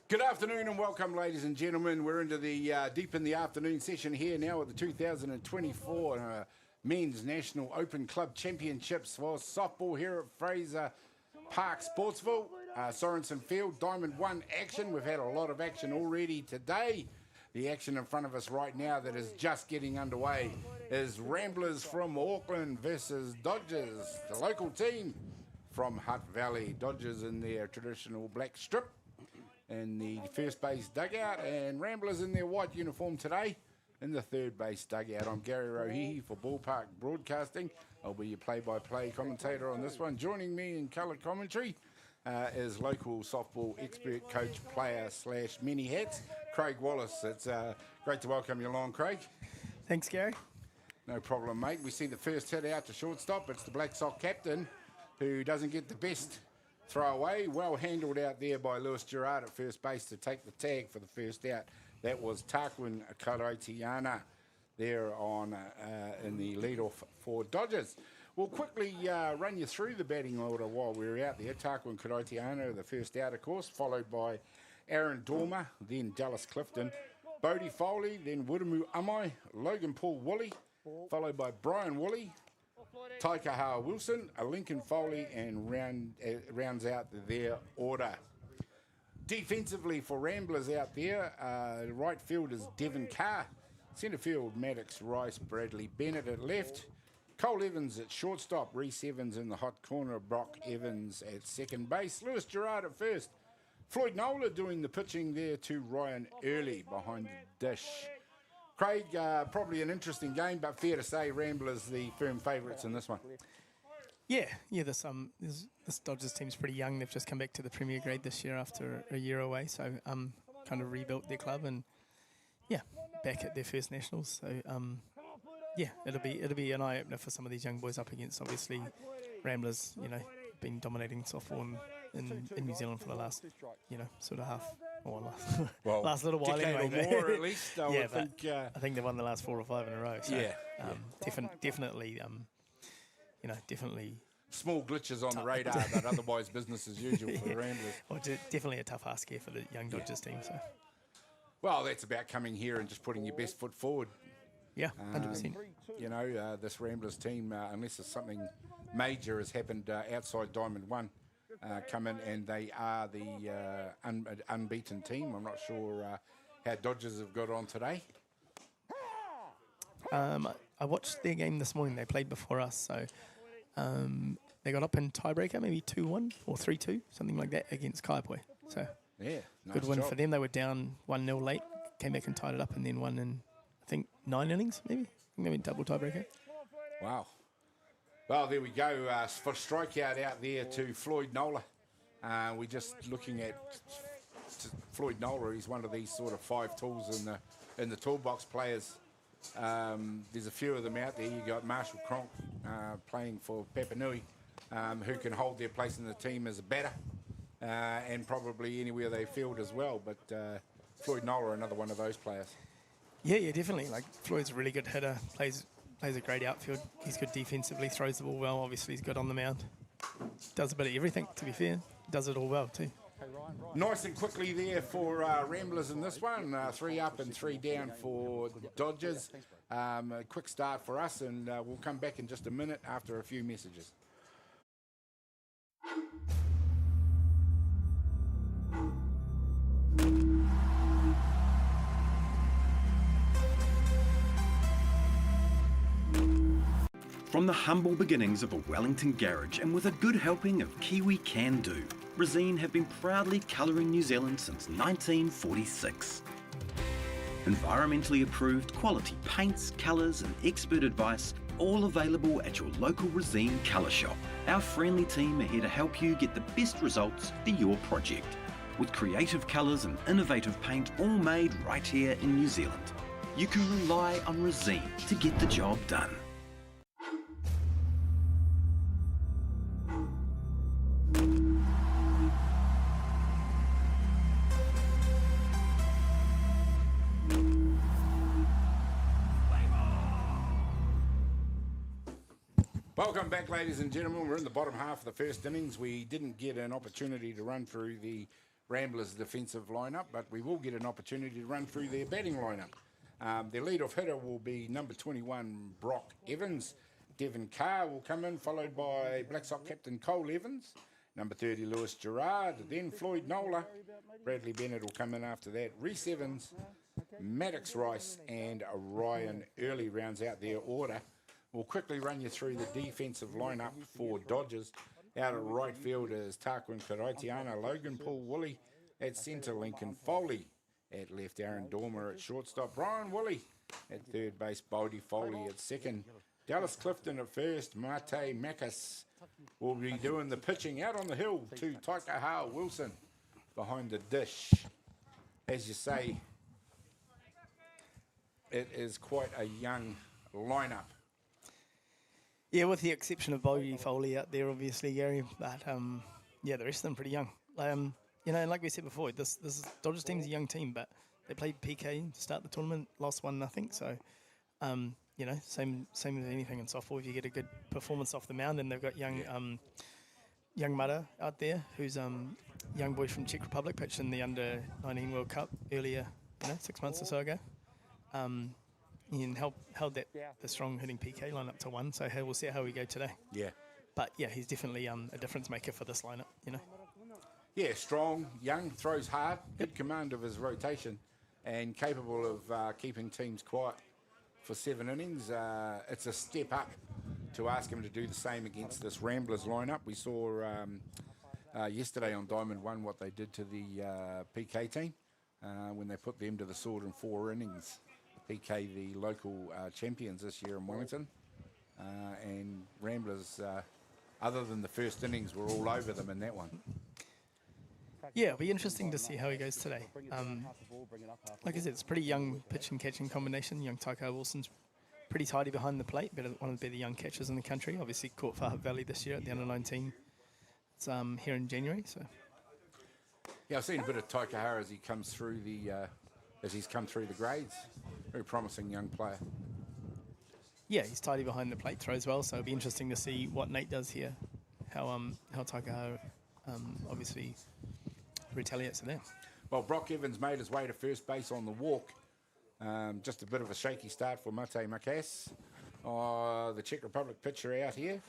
Good afternoon and welcome, ladies and gentlemen. We're into the deep in the afternoon session here now at the 2024 Men's National Open Club Championships for softball here at Fraser Park, Sportsville, Sorensen Field, Diamond 1 action. We've had a lot of action already today. The action in front of us right now that is just getting underway is Ramblers from Auckland versus Dodgers, the local team from Hutt Valley. Dodgers in their traditional black strip in the first base dugout, and Ramblers in their white uniform today in the third base dugout. I'm Gary Rohihi for Ballpark Broadcasting. I'll be your play-by-play commentator on this one. Joining me in colour commentary is local softball expert, coach, player / many hats, Craig Wallace. It's great to welcome you along, Craig. Thanks, Gary. No problem, mate. We see the first hit out to shortstop. It's the Black Sock captain who doesn't get the best throw away. Well handled out there by Lewis Gerard at first base to take the tag for the first out. That was Tarquin Karotiana there on in the lead-off for Dodgers. We'll quickly run you through the batting order while we're out there. Tarquin Karotiana, the first out, of course, followed by Aaron Dormer, then Dallas Clifton, Bodie Foley, then Wuramu Amai, Logan Paul Woolley, followed by Brian Woolley, Taikaha Wilson, a Lincoln Foley, and rounds out their order. Defensively for Ramblers out there, right field is Devon Carr, centre field Maddox, Rice, Bradley Bennett at left, Cole Evans at shortstop, Reese Evans in the hot corner, Brock Evans at second base, Lewis Gerard at first, Floyd Nola doing the pitching there to Ryan Early behind the dish. Craig, probably an interesting game, but fair to say Ramblers the firm favourites in this one. Yeah. This Dodgers team's pretty young. They've just come back to the Premier Grade this year after a year away, so kind of rebuilt their club and back at their first nationals. So it'll be an eye opener for some of these young boys up against obviously Ramblers. Been dominating softball in New Zealand for the last sort of half. Last little while anyway. Or more at least. I think they've won the last 4 or 5 in a row. So, definitely. Definitely. Small glitches on the radar, but otherwise business as usual for the Ramblers. Well, definitely a tough ask here for the young Dodgers team. So. Well, that's about coming here and just putting your best foot forward. Yeah, 100%. This Ramblers team, unless there's something major has happened outside Diamond 1, come in and they are the unbeaten team. I'm not sure how Dodgers have got on today. I watched their game this morning. They played before us, so they got up in tiebreaker, maybe 2-1 or 3-2, something like that, against Kaiapoi. So nice good win job for them. They were down 1-0 late, came back and tied it up, and then won in, I think, 9 innings, maybe. I think they went double tiebreaker. Wow. Well, there we go. For strikeout out there to Floyd Nola. We're just looking at Floyd Nola. He's one of these sort of 5 tools in the toolbox players. There's a few of them out there. You got Marshall Cronk playing for Papanui, who can hold their place in the team as a batter, and probably anywhere they field as well. But Floyd Nola, another one of those players. Yeah, definitely. Like Floyd's a really good hitter. Plays a great outfield. He's good defensively, throws the ball well. Obviously, he's good on the mound. Does a bit of everything, to be fair. Does it all well, too. Nice and quickly there for Ramblers in this one. 3 up and 3 down for Dodgers. A quick start for us, and we'll come back in just a minute after a few messages. From the humble beginnings of a Wellington garage and with a good helping of Kiwi Can Do, Resine have been proudly colouring New Zealand since 1946. Environmentally approved quality paints, colours and expert advice, all available at your local Resine colour shop. Our friendly team are here to help you get the best results for your project. With creative colours and innovative paint all made right here in New Zealand. You can rely on Resine to get the job done. Welcome back, ladies and gentlemen. We're in the bottom half of the first innings. We didn't get an opportunity to run through the Ramblers' defensive lineup, but we will get an opportunity to run through their batting lineup. Their lead-off hitter will be number 21, Brock Evans. Devon Carr will come in, followed by Black Sox captain Cole Evans. Number 30, Lewis Gerard. Then Floyd Nola. Bradley Bennett will come in after that. Reese Evans, Maddox Rice, and Ryan Early rounds out their order. We'll quickly run you through the defensive lineup for Dodgers. Out at right field is Tarquin Karaitiana, Logan Paul Woolley. At centre, Lincoln Foley. At left, Aaron Dormer. At shortstop, Brian Woolley. At third base, Bodie Foley. At second, Dallas Clifton. At first, Mate Makas will be doing the pitching out on the hill to Taikaha Wilson behind the dish. As you say, it is quite a young lineup. Yeah, with the exception of Bodie Foley out there, obviously, Gary. But, yeah, the rest of them pretty young. Like we said before, this Dodgers team's a young team, but they played PK to start the tournament, lost 1-0. So, same as anything in softball. If you get a good performance off the mound, and they've got young Mata out there, who's young boy from Czech Republic, pitched in the Under-19 World Cup earlier, 6 months or so ago. And held the strong hitting PK lineup to 1. So we'll see how we go today. Yeah. But yeah, he's definitely a difference maker for this lineup. Yeah, strong, young, throws hard, good command of his rotation, and capable of keeping teams quiet for 7 innings. It's a step up to ask him to do the same against this Ramblers lineup. We saw yesterday on Diamond 1 what they did to the PK team when they put them to the sword in 4 innings. PK, the local champions this year in Wellington, and Ramblers, other than the first innings, were all over them in that one. Yeah, it'll be interesting to see how he goes today. Like I said, it's a pretty young pitch and catching combination. Young Taika Wilson's pretty tidy behind the plate, one of the better young catchers in the country. Obviously caught for Hutt Valley this year at the Under-19. It's here in January. So yeah, I've seen a bit of Taika as he comes through he's come through the grades. Very promising young player. Yeah, he's tidy behind the plate, throws well, so it'll be interesting to see what Nate does here. How Taika obviously retaliates to them. Well, Brock Evans made his way to first base on the walk. Just a bit of a shaky start for Mate Makas. The Czech Republic pitcher out here.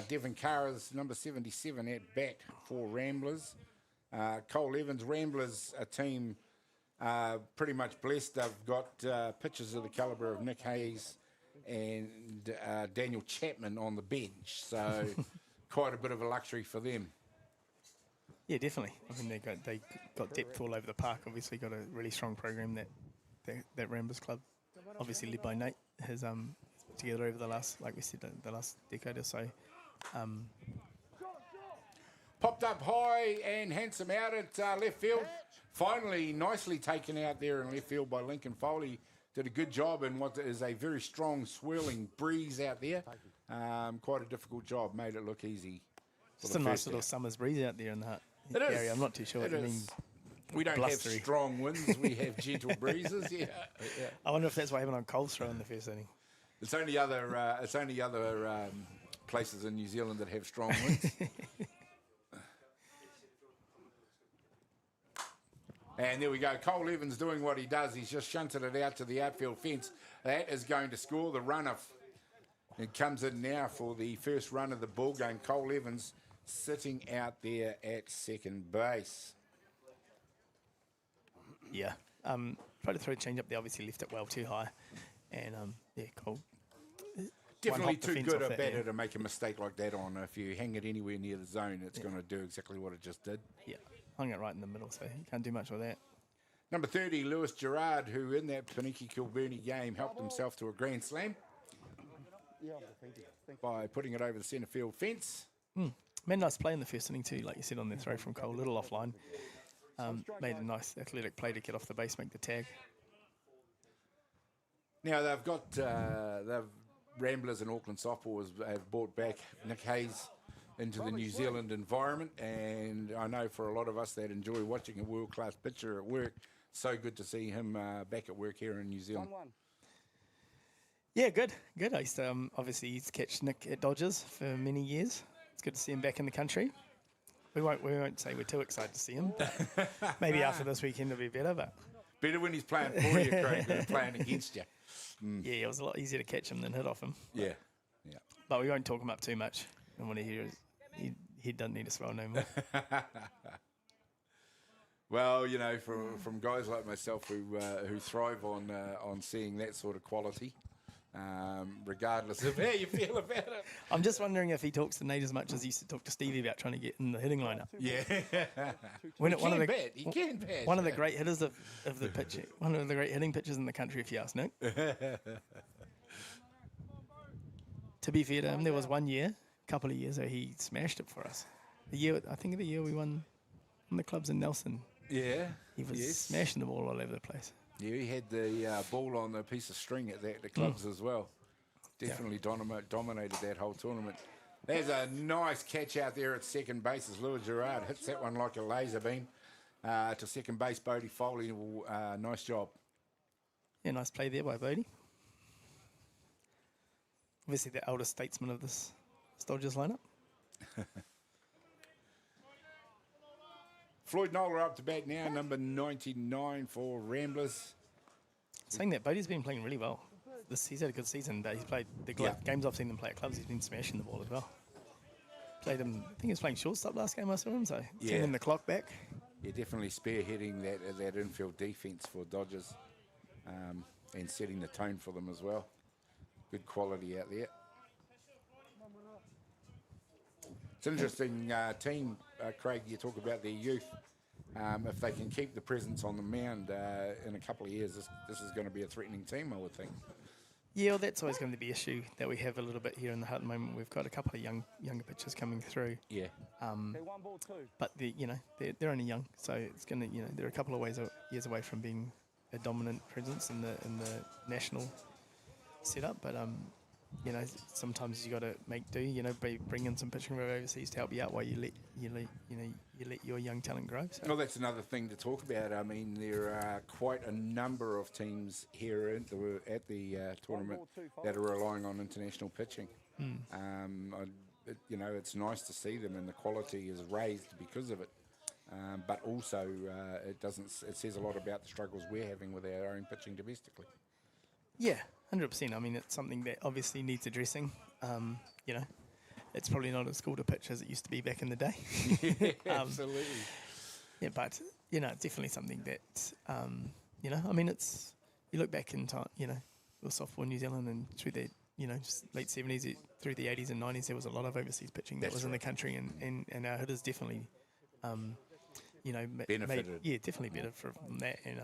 Devon Carr is number 77 at bat for Ramblers. Cole Evans, Ramblers, a team pretty much blessed. They've got pitchers of the calibre of Nick Hayes and Daniel Chapman on the bench, so quite a bit of a luxury for them. Yeah, definitely. I mean, they got depth all over the park. Obviously, got a really strong program that Ramblers club, obviously led by Nate, has put together over the last, like we said, the last decade or so. Popped up high and handsome out at left field. Finally, nicely taken out there in left field by Lincoln Foley. Did a good job in what is a very strong swirling breeze out there. Quite a difficult job. Made it look easy. Just a nice little summer's breeze out there in the Hutt area. I'm not too sure what it means. We don't have strong winds. We have gentle breezes. Yeah. I wonder if that's what happened on Colesthrow in the first inning. It's only other places in New Zealand that have strong winds. And there we go. Cole Evans doing what he does. He's just shunted it out to the outfield fence. That is going to score the runner. It comes in now for the first run of the ball game. Cole Evans sitting out there at second base. Yeah. Tried to throw a change up there. Obviously left it well too high. And, Cole. Definitely too good a batter to make a mistake like that on. If you hang it anywhere near the zone, it's going to do exactly what it just did. Yeah. Hung it right in the middle, so you can't do much with that. Number 30, Lewis Gerard, who in that Piniki-Kilburnie game helped himself to a grand slam by putting it over the centre field fence. Made a nice play in the first inning too, like you said, on the throw from Cole, a little offline. Made a nice athletic play to get off the base, make the tag. Now they've got Ramblers and Auckland Softball have brought back Nick Hayes into the New Zealand environment, and I know for a lot of us that enjoy watching a world-class pitcher at work, so good to see him back at work here in New Zealand. Yeah, good. I used to, obviously, catch Nick at Dodgers for many years. It's good to see him back in the country. We won't say we're too excited to see him. But maybe after this weekend it'll be better. But better when he's playing for you, Craig, than playing against you. yeah, it was a lot easier to catch him than hit off him. Yeah. But we won't talk him up too much. I want to hear he doesn't need to swell no more. Well, you know, from guys like myself who thrive on seeing that sort of quality, regardless of how you feel about it. I'm just wondering if he talks to Nate as much as he used to talk to Stevie about trying to get in the hitting lineup. Yeah. He can bat. One of the great hitters of the pitch. One of the great hitting pitchers in the country, if you ask Nick. To be fair to him, there was a couple of years where he smashed it for us. The year we won the clubs in Nelson. Yeah. He was smashing the ball all over the place. Yeah, he had the ball on a piece of string at the clubs as well. Definitely dominated that whole tournament. There's a nice catch out there at second base as Lewis Gerard hits that one like a laser beam to second base. Bodie Foley, nice job. Yeah, nice play there by Bodie. Obviously the elder statesman of this Dodgers lineup. Floyd Nola up to bat now, number 99 for Ramblers. Saying that, Bodie's been playing really well. He's had a good season, but he's played the games I've seen him play at clubs. He's been smashing the ball as well. Played him. I think he was playing shortstop last game I saw him, so turning the clock back. Yeah, definitely spearheading that infield defence for Dodgers, and setting the tone for them as well. Good quality out there. It's an interesting team, Craig. You talk about their youth. If they can keep the presence on the mound in a couple of years, this is going to be a threatening team, I would think. Yeah, well, that's always going to be the issue that we have a little bit here in the Hutt at the moment. We've got a couple of younger pitchers coming through. Yeah. But they're only young, so it's going to they're a couple of years away from being a dominant presence in the national setup. But sometimes you got to make do. Bring in some pitching from overseas to help you out while you let your young talent grow. So. Well, that's another thing to talk about. I mean, there are quite a number of teams here at the tournament that are relying on international pitching. It's nice to see them, and the quality is raised because of it. But also, it says a lot about the struggles we're having with our own pitching domestically. Yeah, 100%. I mean, it's something that obviously needs addressing. It's probably not as cool to pitch as it used to be back in the day. Absolutely. Yeah, but, it's definitely something that, it's, you look back in time, with softball New Zealand and through the, late 70s, through the 80s and 90s, there was a lot of overseas pitching that was in the country, and our hitters definitely, benefited. Definitely benefited from that. And,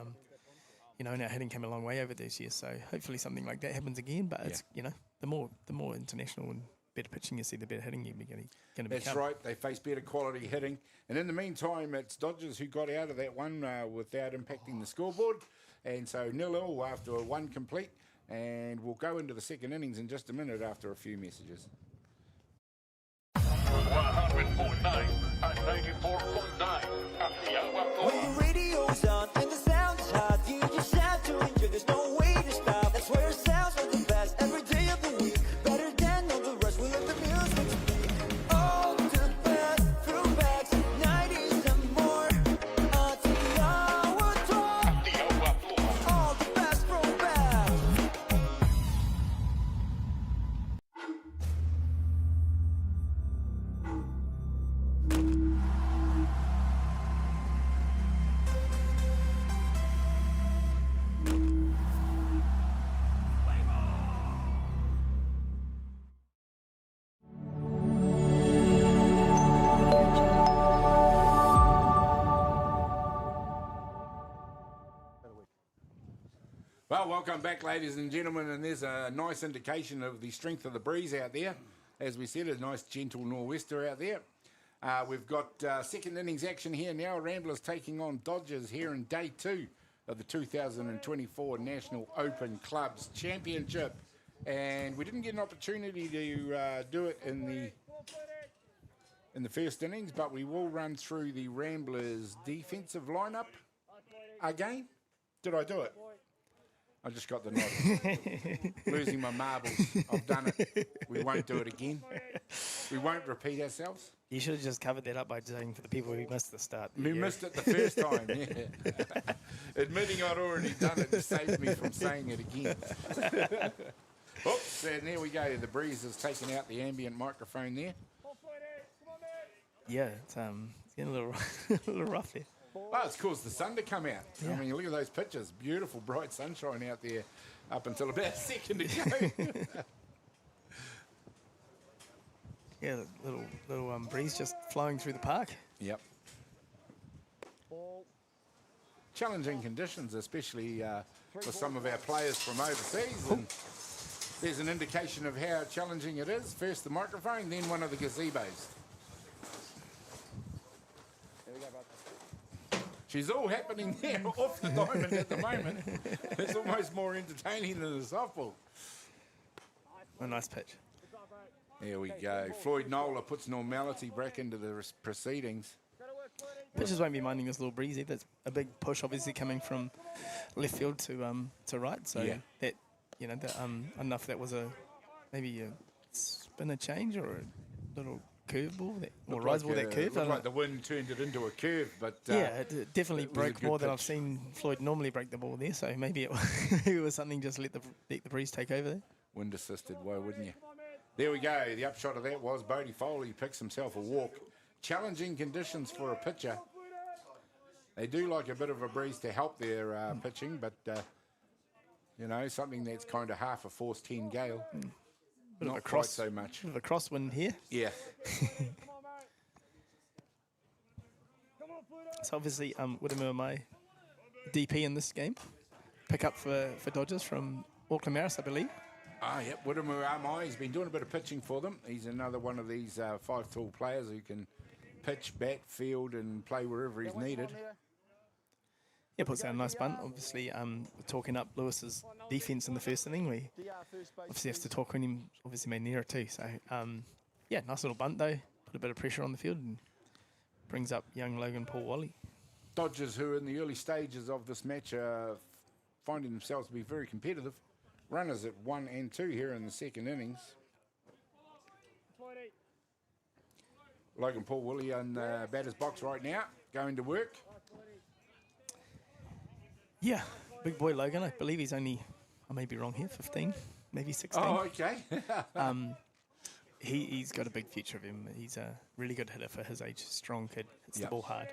and our hitting came a long way over those years, so hopefully something like that happens again. But it's the more international and better pitching you see, the better hitting you're going to become. That's right. They face better quality hitting, and in the meantime, it's Dodgers who got out of that one without impacting the scoreboard, and so 0-0 after one complete. And we'll go into the second innings in just a minute after a few messages. 100.9 and 94.9 Atiawa Toa. When the radio's on and the sound is hot, you just have to enjoy. There's no way to stop. That's where it sounds like the best every day of the week. Better than all the rest. We let the music speak. All the best throwbacks, 90s and more. Atiawa Toa. All the best throwbacks. Well, welcome back, ladies and gentlemen, and there's a nice indication of the strength of the breeze out there. As we said, a nice gentle nor'wester out there. We've got second innings action here now. Ramblers taking on Dodgers here in day 2 of the 2024 National Open Clubs Championship. And we didn't get an opportunity to do it in the first innings, but we will run through the Ramblers defensive lineup again. Did I do it? I just got the nod. Losing my marbles. I've done it. We won't do it again. We won't repeat ourselves. You should have just covered that up by saying for the people who missed the start. We missed it the first time, yeah. Admitting I'd already done it saved me from saying it again. Oops, and there we go. The breeze has taken out the ambient microphone there. Yeah, it's getting a little, a little rough there. Oh, it's caused the sun to come out. Yeah. I mean, look at those pictures. Beautiful, bright sunshine out there up until about a second ago. Yeah, little breeze just flowing through the park. Yep. Challenging conditions, especially for some of our players from overseas. And there's an indication of how challenging it is. First the microphone, then one of the gazebos. She's all happening there off the diamond at the moment. It's almost more entertaining than the softball. A nice pitch. There we go. Floyd Nola puts normality back into the proceedings. Pitchers won't be minding this little breeze either. There's a big push, obviously, coming from left field to right. So Yeah. that, you know, that, enough that was maybe a spinner change or a little curveball or rise ball that curved. Looked like the wind turned it into a curve, but yeah, it definitely it was a broke good more than I've pitch. seen Floyd normally break the ball there. So maybe it was something just let the breeze take over there. Wind assisted, why wouldn't you? There we go. The upshot of that was Bodie Foley picks himself a walk. Challenging conditions for a pitcher. They do like a bit of a breeze to help their pitching, but, you know, something that's kind of half a force 10 gale. Bit Not of a cross, quite so much. Bit of a crosswind here. Yeah. So obviously, Widemu my DP in this game. Pick up for Dodgers from Auckland Maris, I believe. Yep. Widemu Amai, he's been doing a bit of pitching for them. He's another one of these five-tool players who can pitch, bat, field, and play wherever he's needed. Yeah, puts out a nice bunt. Obviously, talking up Lewis's defence in the first inning. We obviously have to talk on him. Obviously, made nearer too. So, yeah, nice little bunt though. Put a bit of pressure on the field and brings up young Logan Paul Wally. Dodgers, who in the early stages of this match are finding themselves to be very competitive. Runners at 1 and 2 here in the second innings. Logan Paul Wally in the batter's box right now, going to work. Yeah, big boy Logan. I believe he's only, I may be wrong here, 15, maybe 16. Oh, okay. He's got a big future of him. He's a really good hitter for his age. Strong kid. Hits the Yep. ball hard.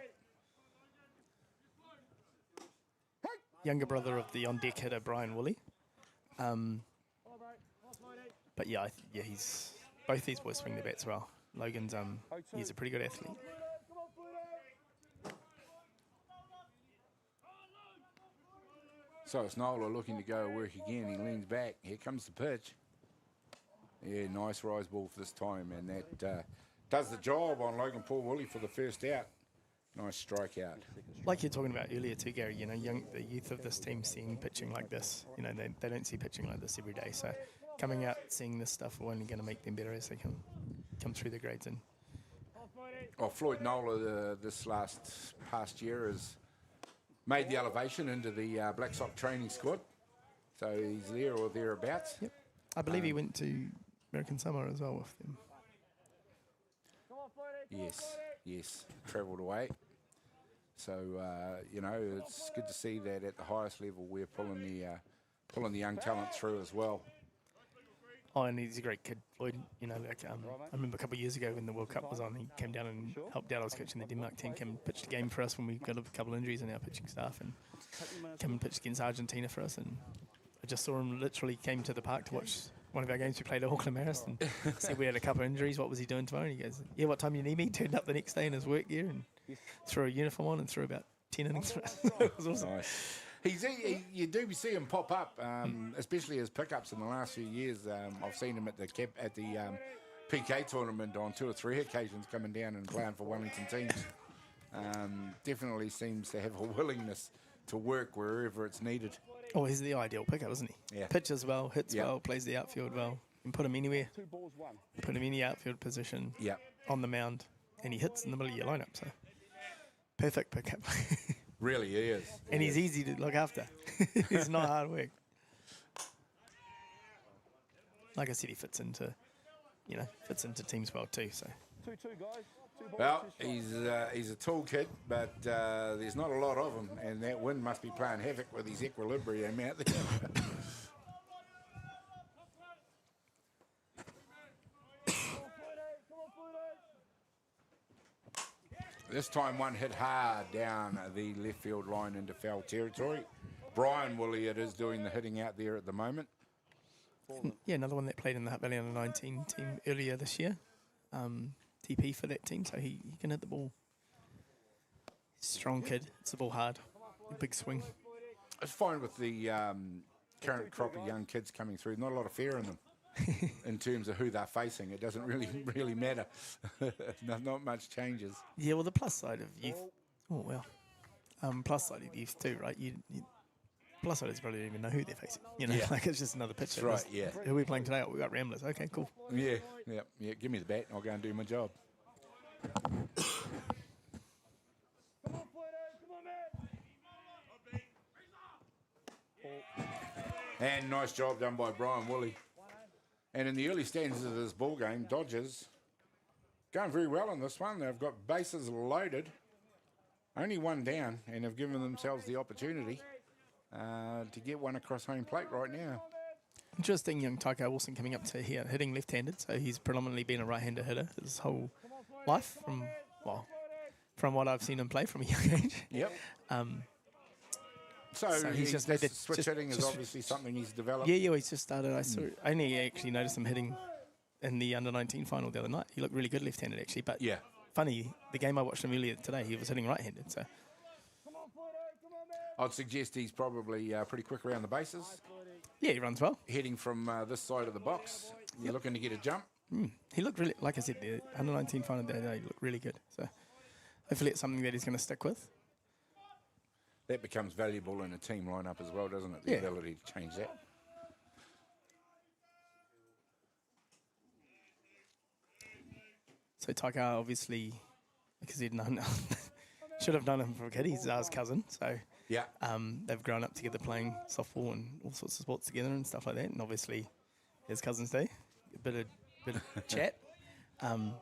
Younger brother of the on-deck hitter, Brian Woolley. But yeah, he's both these boys swing the bats well. Logan's he's a pretty good athlete. So it's Nola looking to go work again. He leans back. Here comes the pitch. Yeah, nice rise ball for this time, and that does the job on Logan Paul Woolley for the first out. Nice strikeout. Like you're talking about earlier too, Gary, you know, the youth of this team seeing pitching like this, you know, they don't see pitching like this every day. So coming out, seeing this stuff will only going to make them better as they come through the grades. And Oh, Floyd Nola this past year has made the elevation into the Black Sox training squad. So he's there or thereabouts. yep, I believe he went to American Samoa as well with them. Yes, travelled away. So, you know, it's good to see that at the highest level we're pulling the young talent through as well. Oh, and he's a great kid, Floyd. You know, like I remember a couple of years ago when the World Cup was on, he came down and helped out. I was coaching the Denmark team, came and pitched a game for us when we got a couple of injuries in our pitching staff, and came and pitched against Argentina for us. And I just saw him literally came to the park to watch one of our games we played at Auckland Maris, and said we had a couple of injuries. What was he doing tomorrow? And he goes, yeah, what time you need me? Turned up the next day in his work gear and threw a uniform on and threw about 10 innings for us. It was awesome. Nice. You do see him pop up, especially his pickups in the last few years. I've seen him at the PK tournament on 2 or 3 occasions, coming down and playing for Wellington teams. Definitely seems to have a willingness to work wherever it's needed. Oh, he's the ideal pickup, isn't he? Yeah. Pitches well, hits Yep. well, plays the outfield well. You can put him anywhere. Put him in the outfield position. Yeah. On the mound, and he hits in the middle of your lineup. So perfect pickup. Really, he is. And he's easy to look after. It's not hard work. like I said, he fits into teams well too. So 2-2, guys. 2 balls, Well, 2 strikes. he's a tall kid, but there's not a lot of him, and that wind must be playing havoc with his equilibrium out there. This time one hit hard down the left field line into foul territory. Brian Woolley it is doing the hitting out there at the moment. yeah, another one that played in the Hutt Valley under 19 team earlier this year. TP for that team, so he can hit the ball. Strong kid, it's the ball hard, big swing. I find with the current crop of young kids coming through, not a lot of fear in them in terms of who they're facing. It doesn't really matter. not much changes. Yeah, well, the plus side of youth. Oh well, plus side of youth too, right? You plus side is probably don't even know who they're facing. You know, Yeah. like it's just another pitcher. That's right. Yeah. Who are we playing today? Oh, we got Ramblers. Okay, cool. Yeah. Give me the bat, and I'll go and do my job. And nice job done by Brian Woolley. And in the early stanzas of this ball game, Dodgers going very well in this one. They've got bases loaded, only one down, and have given themselves the opportunity to get one across home plate right now. Interesting young Taika Wilson coming up to here, hitting left-handed. So he's predominantly been a right-handed hitter his whole life from what I've seen him play from a young age. Yep. So he's just made this it- switch just- hitting is just- obviously something he's developed. Yeah, he's just started. I only actually noticed him hitting in the under-19 final the other night. He looked really good left-handed actually, but Yeah. funny, the game I watched him earlier today, he was hitting right-handed. So I'd suggest he's probably pretty quick around the bases. yeah, he runs well. Heading from this side of the box. You're looking to get a jump. He looked really, like I said, the under-19 final the other day, he looked really good. So hopefully it's something that he's going to stick with. That becomes valuable in a team lineup as well, doesn't it? The Yeah. ability to change that. So Taika obviously, because he'd known, should have known him from a kid. He's Zara's cousin, so Yeah. they've grown up together playing softball and all sorts of sports together and stuff like that. And obviously, his cousins do a bit of chat,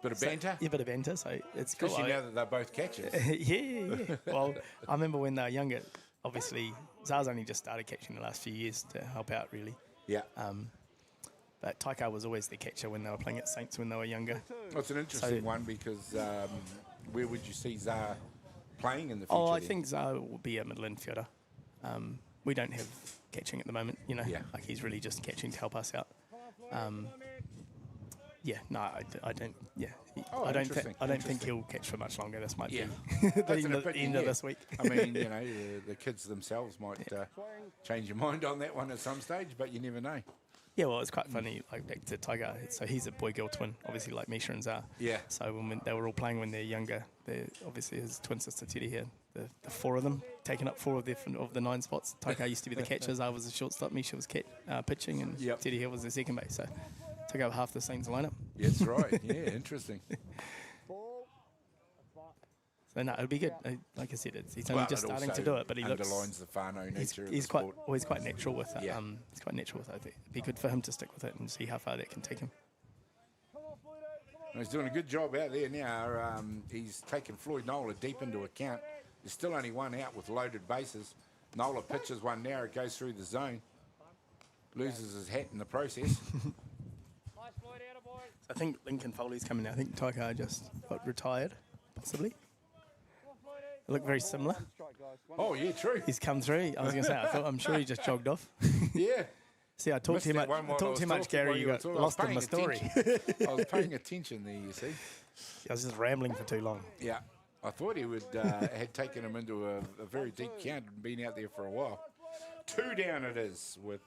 Bit of banter. yeah, a bit of banter. So it's cool. Especially now that they're both catchers. yeah. Well, I remember when they were younger. Obviously, Zara's only just started catching the last few years to help out, really. Yeah. But Taika was always the catcher when they were playing at Saints when they were younger. Well, it's an interesting So- one because where would you see Zara playing in the future? Oh, I then? think Zara will be a middle infielder. We don't have catching at the moment, you know. Yeah. Like he's really just catching to help us out. Yeah, no, I don't. Yeah, Oh, I don't interesting, think he'll catch for much longer. This might Yeah. be That's the an end, opinion, of yeah. this week. I mean, the kids themselves might change your mind on that one at some stage, but you never know. Yeah, well, it's quite funny. Like back to Tiger, so he's a boy-girl twin, obviously, like Misha and Zara. Yeah. So when they were all playing when they're younger, they're obviously his twin sister Teddy here. The four of them taking up 4 of the 9 spots. Tiger used to be the catcher, Zara was the shortstop, Misha was pitching, and Yep. Teddy here was the second base. So took up half the Saints lineup. That's right. Yeah, interesting. So no, it'll be good. Like I said, he's only Well, just it starting to also do it, but he looks. underlines the whānau nature of He's the quite. sport. Well, he's quite natural with it. Yeah. He's quite natural with it. I think it'd be good for him to stick with it and see how far that can take him. He's doing a good job out there now. He's taken Floyd Nola deep into account. There's still only one out with loaded bases. Nola pitches one now. It goes through the zone. Loses his hat in the process. I think Lincoln Foley's coming now. I think Taika just got retired, possibly. They look very similar. Oh, yeah, true. He's come through. I was going to say, I'm sure he just jogged off. Yeah. See, I talked Missed too that much. one while I Talked was too much, talking Gary. while You were got talking. I was lost in paying my story. attention. I was paying attention there, you see. I was just rambling for too long. Yeah. I thought he would had taken him into a very deep count and been out there for a while. 2 down it is with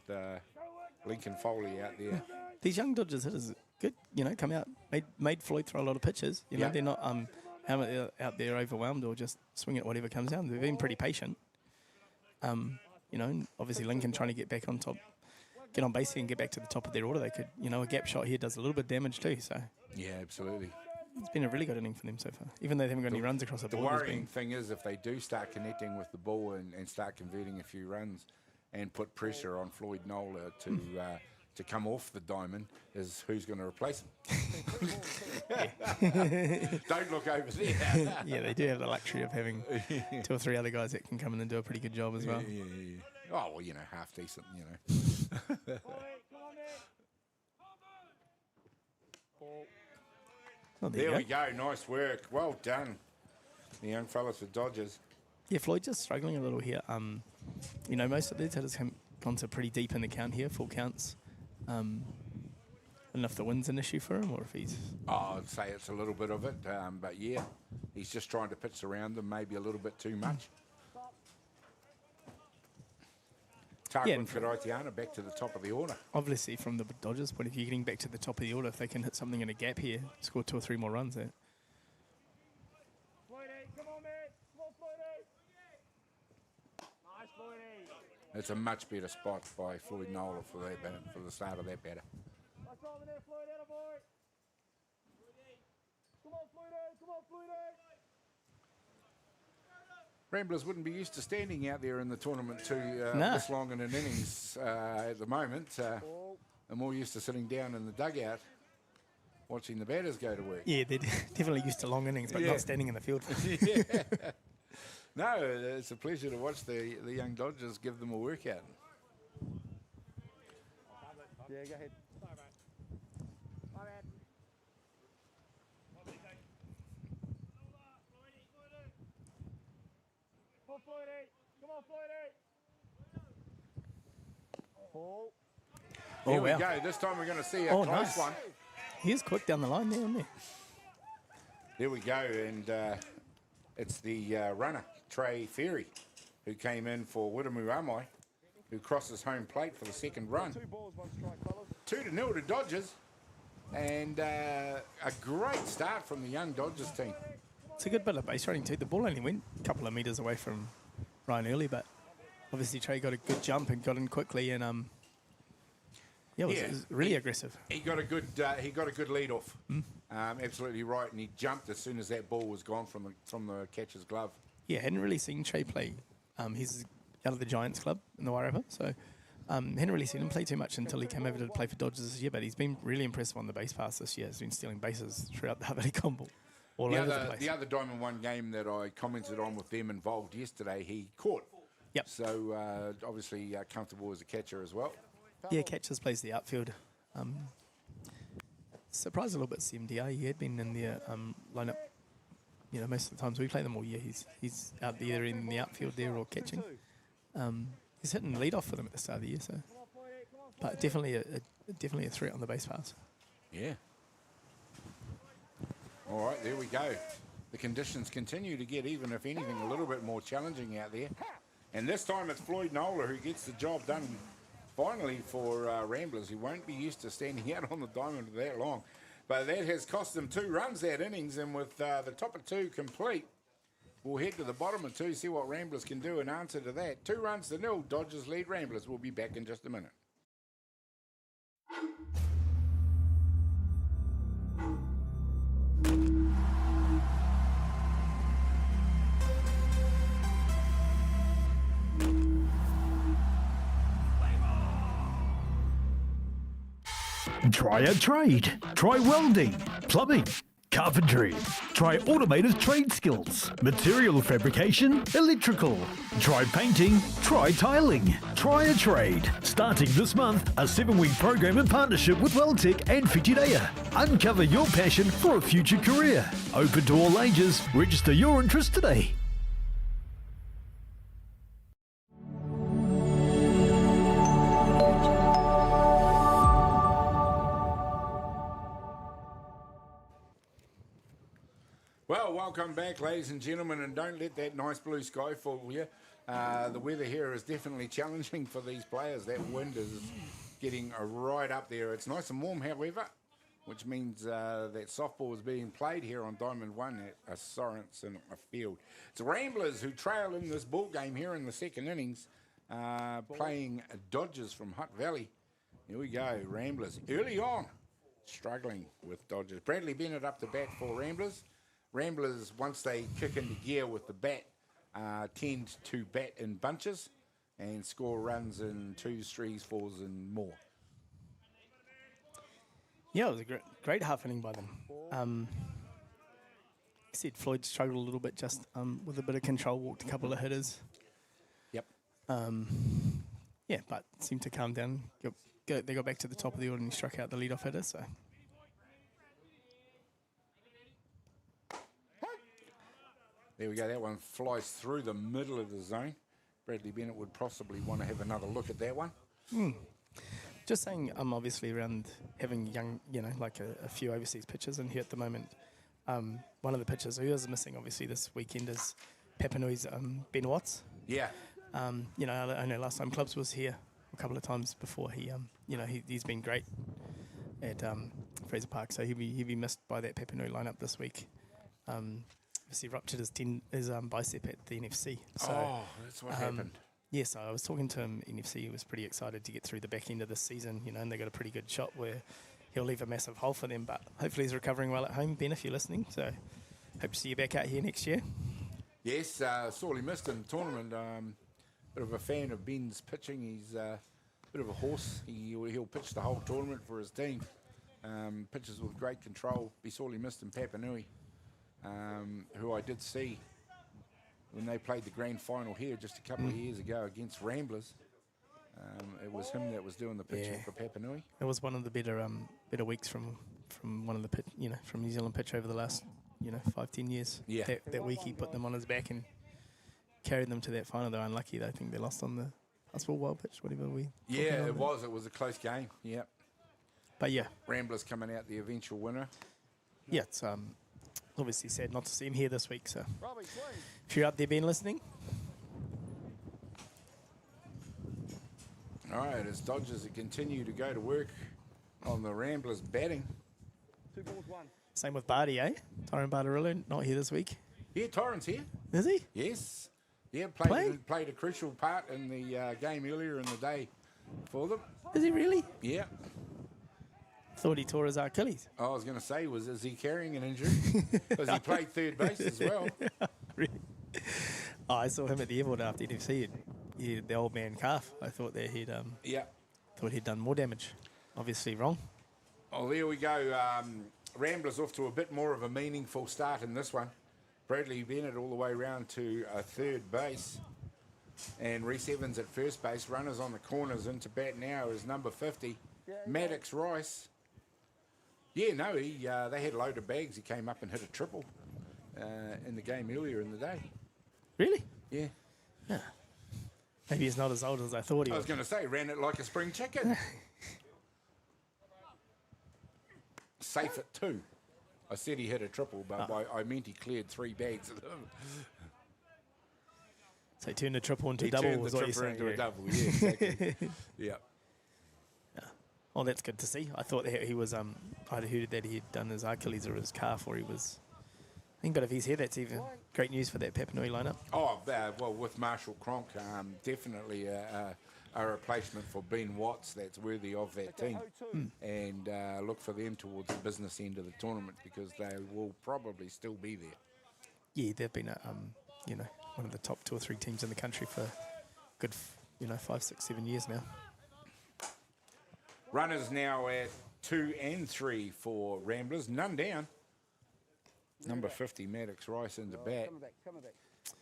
Lincoln Foley out there. These young Dodgers hitters, good. Come out, made Floyd throw a lot of pitches. Yeah. They're not out there overwhelmed or just swing at whatever comes down. They've been pretty patient. And obviously Lincoln trying to get back on top, get on base and get back to the top of their order. They could, a gap shot here does a little bit of damage too. So Yeah, absolutely. it's been a really good inning for them so far, even though they haven't got any runs across the The board. there's worrying been- thing is if they do start connecting with the ball and start converting a few runs and put pressure on Floyd Nola to to come off the diamond is who's going to replace him. Don't look over there. Yeah, they do have the luxury of having 2 or 3 other guys that can come in and do a pretty good job as well. Yeah. Oh, well, half decent, Oh, There we go. Nice work. Well done, the young fellas for Dodgers. Yeah, Floyd just struggling a little here. Most of these hitters have gone to pretty deep in the count here, full counts. I don't know if the wind's an issue for him or if he's... Oh, I'd say it's a little bit of it, but yeah, he's just trying to pitch around them maybe a little bit too much. Tarquin for Atiawa back to the top of the order. Obviously, from the Dodgers' point of view, getting back to the top of the order, if they can hit something in a gap here, score 2 or 3 more runs there. It's a much better spot by Floyd Nola for the start of that batter. Ramblers wouldn't be used to standing out there in the tournament this long in an innings at the moment. They're more used to sitting down in the dugout watching the batters go to work. Yeah, they're definitely used to long innings, but not standing in the field. No, it's a pleasure to watch the young Dodgers give them a workout. Yeah, go ahead. Here we go. This time we're going to see a close one. He's quick down the line there, isn't he? There we go, and it's the runner, Trey Ferry, who came in for Wiremu Amai, who crosses home plate for the second run. 2-0 to Dodgers, and a great start from the young Dodgers team. It's a good bit of base running too. The ball only went a couple of metres away from Ryan early, but obviously Trey got a good jump and got in quickly, and it was really aggressive. He got a good lead off. Absolutely right, and he jumped as soon as that ball was gone from the catcher's glove. Yeah, hadn't really seen Trey play. He's out of the Giants club in the Wairarapa, so hadn't really seen him play too much until he came over to play for Dodgers this year. But he's been really impressive on the base pass this year. He's been stealing bases throughout the Havili combo. All over the place. The other Diamond 1 game that I commented on with them involved yesterday, he caught. Yep. So obviously comfortable as a catcher as well. Yeah, catchers plays the outfield. Surprised a little bit CMDR. He had been in the lineup. Most of the times we play them all year. He's out there in the outfield there or catching. He's hitting the lead off for them at the start of the year. So, but definitely a threat on the base pass. Yeah. All right, there we go. The conditions continue to get, even if anything, a little bit more challenging out there. And this time it's Floyd Nola who gets the job done finally for Ramblers, who won't be used to standing out on the diamond for that long. But that has cost them 2 runs that innings, and with the top of 2 complete, we'll head to the bottom of 2, see what Ramblers can do in answer to that. 2-0, Dodgers lead Ramblers. We'll be back in just a minute. Try a trade. Try welding, plumbing, carpentry. Try automated trade skills, material fabrication, electrical. Try painting. Try tiling. Try a trade. Starting this month, a 7-week program in partnership with Welltech and Whitireia. Uncover your passion for a future career. Open to all ages. Register your interest today. Well, welcome back, ladies and gentlemen, and don't let that nice blue sky fool you. The weather here is definitely challenging for these players. That wind is getting right up there. It's nice and warm, however, which means that softball is being played here on Diamond 1 at Sorensen Field. It's Ramblers who trail in this ball game here in the second innings, playing Dodgers from Hutt Valley. Here we go, Ramblers early on, struggling with Dodgers. Bradley Bennett up to bat for Ramblers. Ramblers, once they kick into gear with the bat, tend to bat in bunches and score runs in 2s, 3s, 4s and more. Yeah, it was a great half inning by them. I said Floyd struggled a little bit just with a bit of control, walked a couple of hitters. Yep. Yeah, but seemed to calm down. They got back to the top of the order and he struck out the leadoff hitter. So There we go. That one flies through the middle of the zone. Bradley Bennett would possibly want to have another look at that one. just saying, obviously around having young, like a few overseas pitchers in here at the moment. One of the pitchers who is missing, obviously, this weekend is Papanui's Ben Watts. Yeah. I know last time Clubs was here a couple of times before. He's been great at Fraser Park, so he'll be missed by that Papanui lineup this week. Obviously ruptured his bicep at the NFC. So, that's what happened. Yeah, so I was talking to him. NFC, he was pretty excited to get through the back end of this season, and they got a pretty good shot where he'll leave a massive hole for them. But hopefully he's recovering well at home, Ben, if you're listening. So hope to see you back out here next year. Yes, sorely missed in the tournament. Bit of a fan of Ben's pitching. He's a bit of a horse. He'll pitch the whole tournament for his team. Pitches with great control. Be sorely missed in Papanui, who I did see when they played the grand final here just a couple of years ago against Ramblers. It was him that was doing the pitching for Papanui. It was one of the better weeks from one of the from New Zealand pitch over the last 5-10 years. Yeah. That week he put them on his back and carried them to that final. They're unlucky. I think they lost on the Hospital Wild pitch. Whatever we. Yeah, it was. It was a close game. Yeah. But yeah, Ramblers coming out the eventual winner. yeah, it's obviously sad not to see him here this week. So if you're out there been listening, All right, as Dodgers continue to go to work on the Ramblers batting. 2 balls, 1. same with Barty, eh? Tyron Barterillo not here this week. Yeah, Torrance here. Is he? Yes. Yeah, Playing? played a crucial part in the game earlier in the day for them. Is he really? Yeah. Thought he tore his Achilles. I was going to say, is he carrying an injury? Because he played third base as well. Really? Oh, I saw him at the airport after NFC. He had the old man calf. I thought that he'd done more damage. Obviously wrong. Oh, there we go. Ramblers off to a bit more of a meaningful start in this one. Bradley Bennett all the way round to third base. And Reese Evans at first base. Runners on the corners. Into bat now is number 50, Maddox Rice. Yeah, no, they had loaded bags. He came up and hit a triple in the game earlier in the day. Really? Yeah. Yeah. Maybe he's not as old as I thought he I was. was going to say, ran it like a spring chicken. Safe at 2. I said he hit a triple, but I meant he cleared 3 bags of them. So he turned a triple into He a double, turned was the what you're triple saying. into a double, yeah, exactly. Yeah. Oh, that's good to see. I thought that he was, I'd heard that he had done his Achilles or his calf, or he was. I think, but if he's here, that's even great news for that Papanui lineup. Oh, well, with Marshall Cronk, definitely a replacement for Ben Watts that's worthy of that team. And look for them towards the business end of the tournament because they will probably still be there. Yeah, they've been, one of the top 2 or 3 teams in the country for good, 5, 6, 7 years now. Runners now at 2 and 3 for Ramblers, none down. Number 50, Maddox Rice into bat.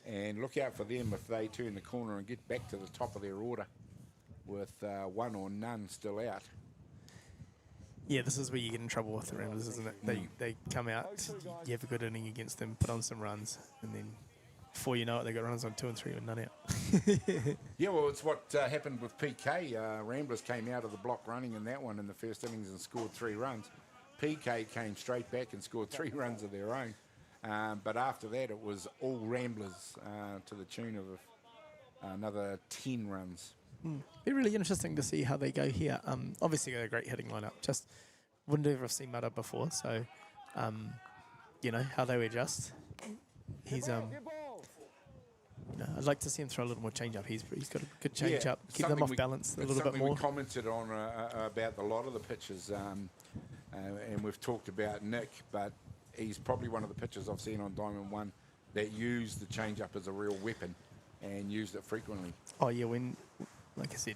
And look out for them if they turn the corner and get back to the top of their order with 1 or none still out. Yeah, this is where you get in trouble with the Ramblers, isn't it? They come out, you have a good inning against them, put on some runs, and then before you know it, they got runs on 2 and 3 with none out. Yeah, well, it's what happened with PK. Ramblers came out of the block running in that one in the first innings and scored 3 runs. PK came straight back and scored 3 runs of their own. But after that, it was all Ramblers to the tune of another 10 runs. Be really interesting to see how they go here. Obviously, got a great hitting lineup. Just wouldn't ever have seen Mudda before, so how they adjust. He's I'd like to see him throw a little more change up. He's got a good change up. Keep them off balance a little bit more. We commented on about a lot of the pitches, and we've talked about Nick, but he's probably one of the pitchers I've seen on Diamond 1 that used the change up as a real weapon and used it frequently. Oh yeah, when, like I said,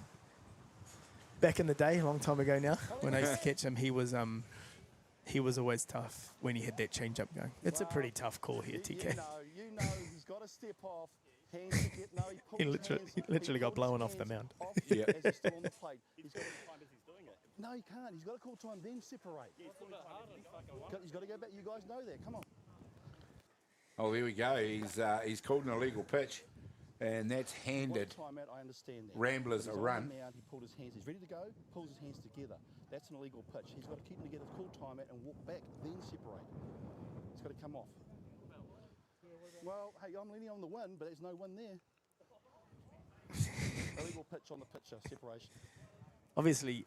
back in the day, a long time ago now, when I used to catch him, he was always tough when he had that change up going. It's a pretty tough call here, TK. You know, he's got to step off. Hands to get, no, He literally got blown off the mound. Yeah. As he's still on the plate. No, he can't. He's got to call time, then separate. He's got to go back. You guys know that. Come on. Oh, there we go. He's called an illegal pitch, and that's handed Time out, I understand that. Ramblers a He's on run. the mound, he pulled his hands. He's ready to go. Pulls his hands together. That's an illegal pitch. He's got to keep them together, call time out, and walk back, then separate. He's got to come off. Well, hey, I'm leaning on the win, but there's no win there. Illegal pitch on the pitcher, separation. Obviously,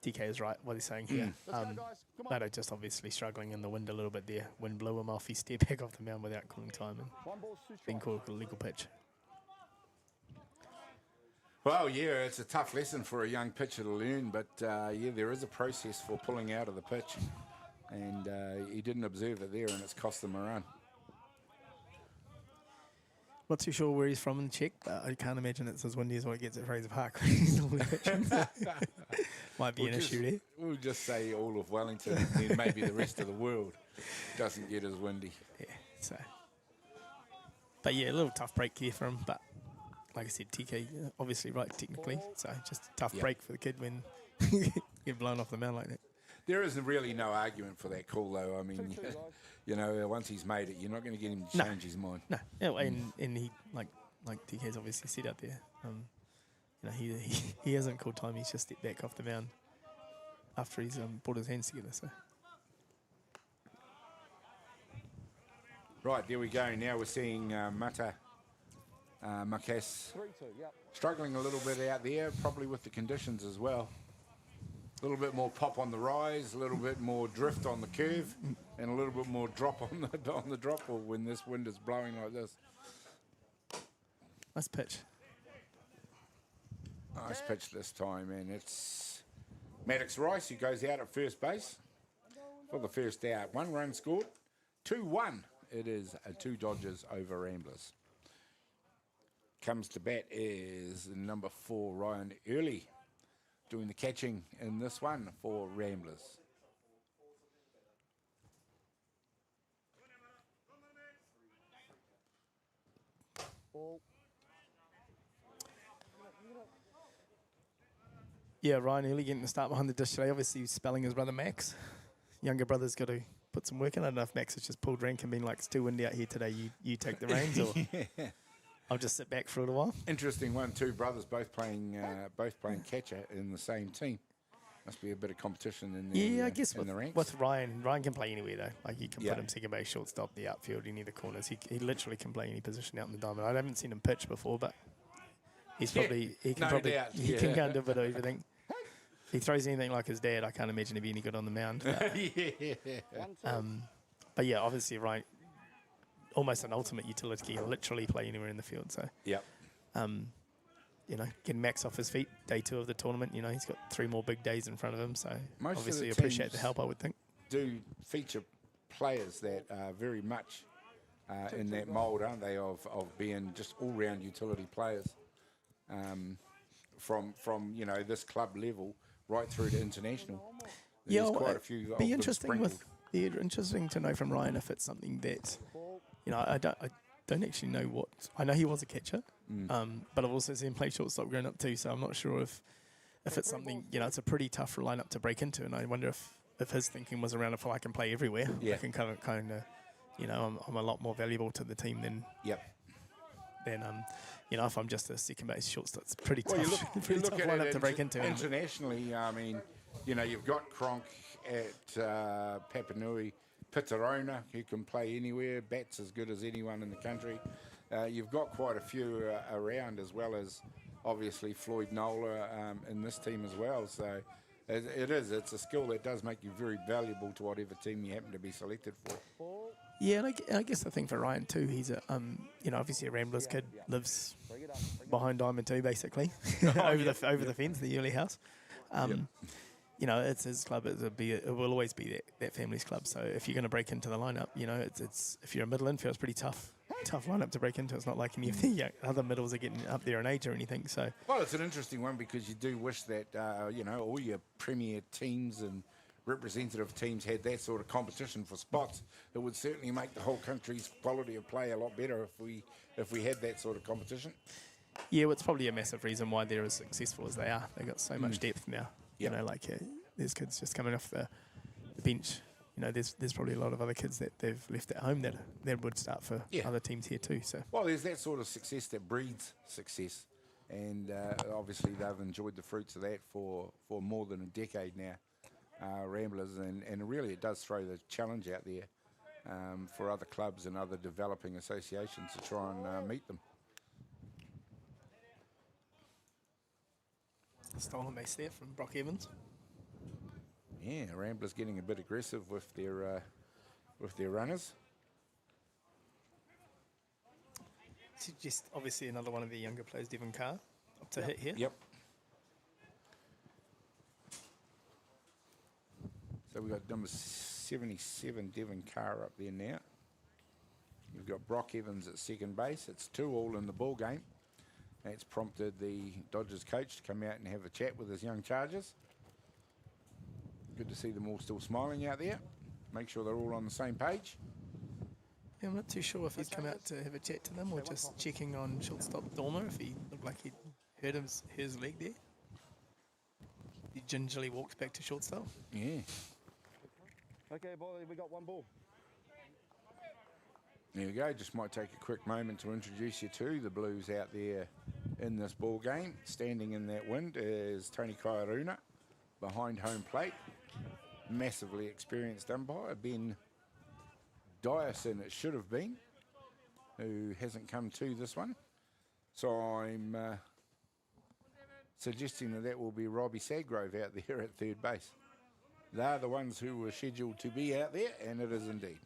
TK is right what he's saying here. Let's go, guys. Come on. Nato just obviously struggling in the wind a little bit there. Wind blew him off. He stepped back off the mound without calling time and One ball, two then strikes. called a legal pitch. Well, yeah, it's a tough lesson for a young pitcher to learn, but yeah, there is a process for pulling out of the pitch, and he didn't observe it there, and it's cost them a run. Not too sure where he's from in Czech, but I can't imagine it's as windy as what it gets at Fraser Park. He's normally pitching. Might be an issue there. We'll just say all of Wellington, and then maybe the rest of the world doesn't get as windy. Yeah, so. But yeah, a little tough break here for him, but like I said, TK obviously right technically, so just a tough Yep. break for the kid when you get blown off the mound like that. There is really no argument for that call, though. I mean, you know, once he's made it, you're not going to get him to No. change his mind. No, yeah, and he like TK's obviously said out there. You know, he hasn't called time. He's just stepped back off the mound after he's brought his hands together. So Right, there we go. Now we're seeing Makas 3-2, yep. struggling a little bit out there, probably with the conditions as well. A little bit more pop on the rise, a little bit more drift on the curve, and a little bit more drop on the drop ball when this wind is blowing like this. nice pitch. Nice pitch this time, and it's Maddox Rice who goes out at first base for the first out. 1 run scored, 2-1. It is 2 Dodgers over Ramblers. Comes to bat is number 4, Ryan Early, doing the catching in this one for Ramblers. Ball. Yeah, Ryan Early getting the start behind the dish today. Obviously, he's spelling his brother Max. Younger brother's got to put some work in. I don't know if Max has just pulled rank and been like, it's too windy out here today. You take the reins, or I'll just sit back for a little while. Interesting one, 2 brothers both playing catcher in the same team. Must be a bit of competition in the Yeah, I guess in the ranks. with Ryan can play anywhere though. Like you can Yeah. put him second base, shortstop, the outfield, any of the corners. He literally can play any position out in the diamond. I haven't seen him pitch before, but he No can doubt, he yeah. can go and do a bit of everything. If he throws anything like his dad, I can't imagine he'd be any good on the mound. But, Yeah. but yeah, obviously Ryan, almost an ultimate utility. He can literally play anywhere in the field. So Yep. you know, getting Max off his feet, day 2 of the tournament. You know, he's got 3 more big days in front of him. So Most of obviously the appreciate the teams help, I would think. Do feature players that are very much in that mould, aren't they, of being just all-round utility players from you know, this club level right through to international. Yeah, There's well, quite a few of be them interesting sprinkled. interesting to know from Ryan if it's something that, you know, I don't actually know what. I know he was a catcher, but I've also seen him play shortstop growing up too. So I'm not sure if it's something, you know, it's a pretty tough lineup to break into, and I wonder if his thinking was around if I can play everywhere, Yeah. I can kind of, you know, I'm a lot more valuable to the team than Yep. you know, if I'm just a second base shortstop. It's pretty Well, tough. you look pretty tough at lineup it to break into. internationally. I mean, you know, you've got Cronk at Papanui, Pitarona, who can play anywhere, bats as good as anyone in the country. You've got quite a few around, as well as obviously Floyd Nola in this team as well. So it's a skill that does make you very valuable to whatever team you happen to be selected for. Yeah, and I guess the thing for Ryan too, he's a you know, obviously a Ramblers kid, lives behind Diamond 2 basically, over the fence, the Early house. You know, it's his club. It will always be that family's club. So if you're going to break into the lineup, you know, it's if you're a middle infield, it's pretty tough tough lineup to break into. It's not like any of the other middles are getting up there in age or anything. So Well, it's an interesting one because you do wish that, all your premier teams and representative teams had that sort of competition for spots. It would certainly make the whole country's quality of play a lot better if we had that sort of competition. yeah, well, it's probably a massive reason why they're as successful as they are. They've got so much depth now. Yep. You know, like there's kids just coming off the bench. You know, there's probably a lot of other kids that they've left at home that would start for other teams here too. So Well, there's that sort of success that breeds success. And obviously they've enjoyed the fruits of that for more than a decade now, Ramblers. And really it does throw the challenge out there for other clubs and other developing associations to try and meet them. stolen base there from Brock Evans. Yeah, Ramblers getting a bit aggressive with their runners. So just obviously another one of the younger players, Devon Carr, up to hit here. Yep. So we've got number 77, Devon Carr, up there now. We've got Brock Evans at second base. It's 2-2 in the ball game. That's prompted the Dodgers coach to come out and have a chat with his young Chargers. Good to see them all still smiling out there. Make sure they're all on the same page. Yeah, I'm not too sure if he's come out to have a chat to them or just checking on shortstop Dormer, if he looked like he'd hurt his leg there. He gingerly walks back to shortstop. Yeah. Okay, boy, we got one ball. There we go. Just might take a quick moment to introduce you to the Blues out there in this ball game. Standing in that wind is Tony Kairuna behind home plate. Massively experienced umpire, Ben Dyson it should have been, who hasn't come to this one. So I'm suggesting that will be Robbie Sadgrove out there at third base. They're the ones who were scheduled to be out there, and it is indeed.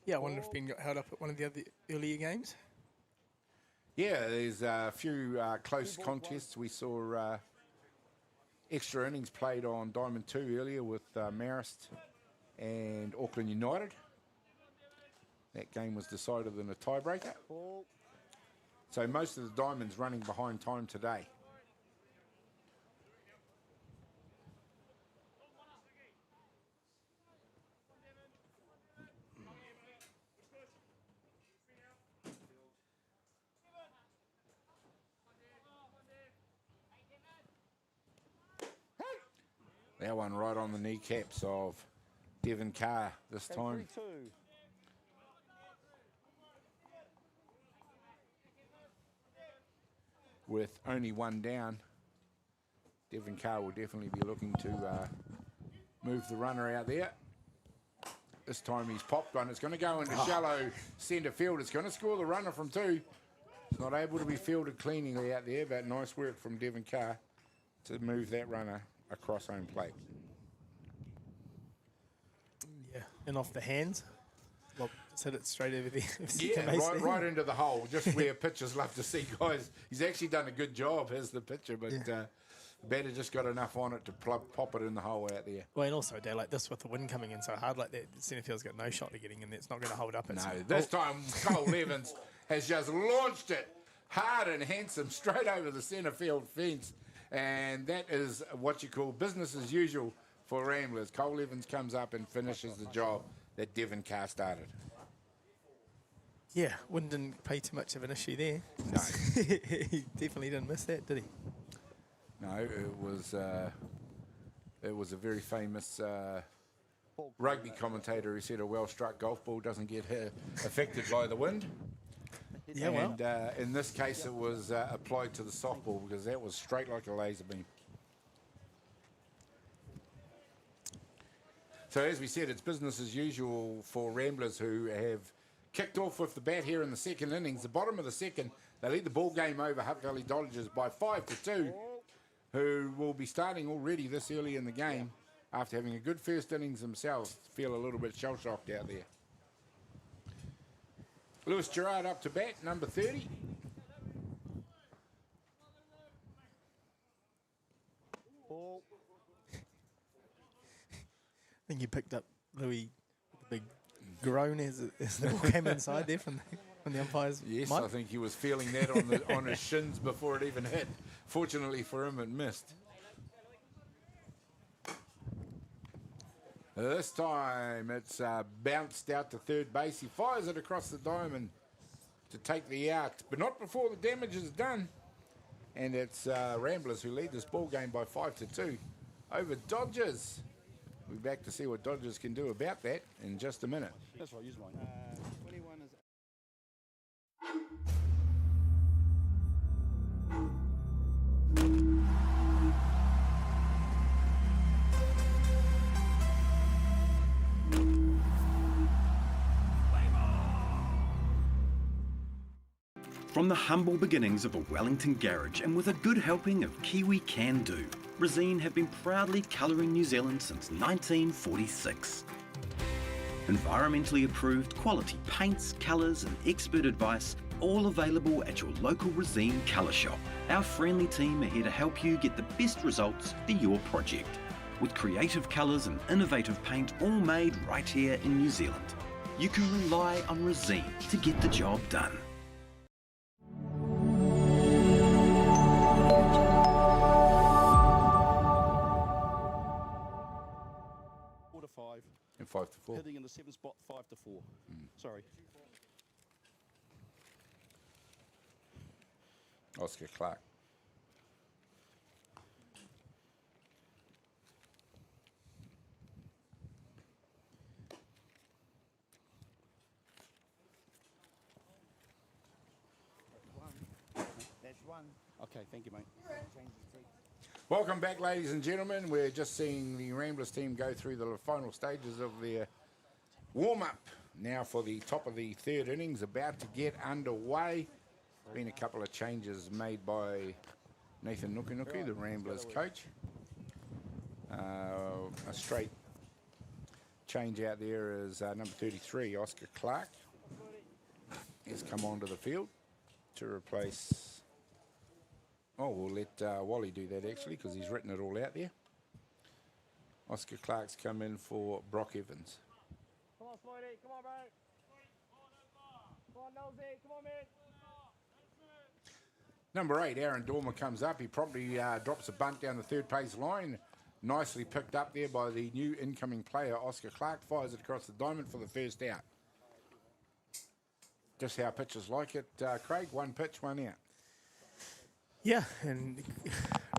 Yeah, I wonder if Ben got held up at one of the other earlier games. Yeah, there's a few close contests. We saw extra innings played on Diamond 2 earlier with Marist and Auckland United. That game was decided in a tiebreaker. So most of the Diamonds running behind time today. That one right on the kneecaps of Devon Carr this time. 3-2. With only one down, Devon Carr will definitely be looking to move the runner out there. This time he's popped one. It's going to go into shallow centre field. It's going to score the runner from two. It's not able to be fielded cleanly out there, but nice work from Devon Carr to move that runner across home plate. Yeah, and off the hands. Well, just hit it straight over there. Yeah, right into the hole, just where pitchers love to see guys. He's actually done a good job as the pitcher, but batter just got enough on it to pop it in the hole out there. Well, and also a day like this with the wind coming in so hard like that, the centre field's got no shot of getting in there. It's not going to hold up. No, this time Cole Evans has just launched it hard and handsome straight over the centre field fence. And that is what you call business as usual for Ramblers. Cole Evans comes up and finishes the job that Devon Carr started. Yeah, wind didn't pay too much of an issue there. No. He definitely didn't miss that, did he? No, it was a very famous rugby commentator who said a well-struck golf ball doesn't get affected by the wind. Yeah, well. And in this case, it was applied to the softball because that was straight like a laser beam. So as we said, it's business as usual for Ramblers, who have kicked off with the bat here in the second innings. The bottom of the second, they lead the ball game over Hutt Valley Dodgers by 5-2, who will be starting already this early in the game after having a good first innings themselves. Feel a little bit shell-shocked out there. Lewis Gerard up to bat, number 30. I think you picked up Louis with the big groan as the ball came inside there from the umpires? Yes, mic? I think he was feeling that on his shins before it even hit. Fortunately for him, it missed. This time it's bounced out to third base. He fires it across the diamond to take the out, but not before the damage is done. And it's Ramblers who lead this ball game by 5-2 over Dodgers. We'll be back to see what Dodgers can do about that in just a minute. That's right, use mine. 21 is From the humble beginnings of a Wellington garage and with a good helping of Kiwi Can Do, Resine have been proudly colouring New Zealand since 1946. Environmentally approved quality paints, colours and expert advice, all available at your local Resine colour shop. Our friendly team are here to help you get the best results for your project. With creative colours and innovative paint all made right here in New Zealand. You can rely on Resine to get the job done. 4-5. And 5-4. Hitting in the 7th spot, 5-4. Sorry. Oscar Clark. that's one. Okay, thank you, mate. Change the three. Welcome back, ladies and gentlemen. We're just seeing the Ramblers team go through the final stages of their warm-up. Now for the top of the third innings, about to get underway. Been a couple of changes made by Nathan Nukunuku, the Ramblers coach. A straight change out there is number 33, Oscar Clark. He's come onto the field to replace... Oh, we'll let Wally do that actually, because he's written it all out there. Oscar Clark's come in for Brock Evans. Come on, Floydie. Come on, bro. Come on, Nosey. Come on, man. Number 8, Aaron Dormer comes up. He probably drops a bunt down the third base line. Nicely picked up there by the new incoming player, Oscar Clark. Fires it across the diamond for the first out. Just how pitchers like it, Craig. One pitch, one out. Yeah, and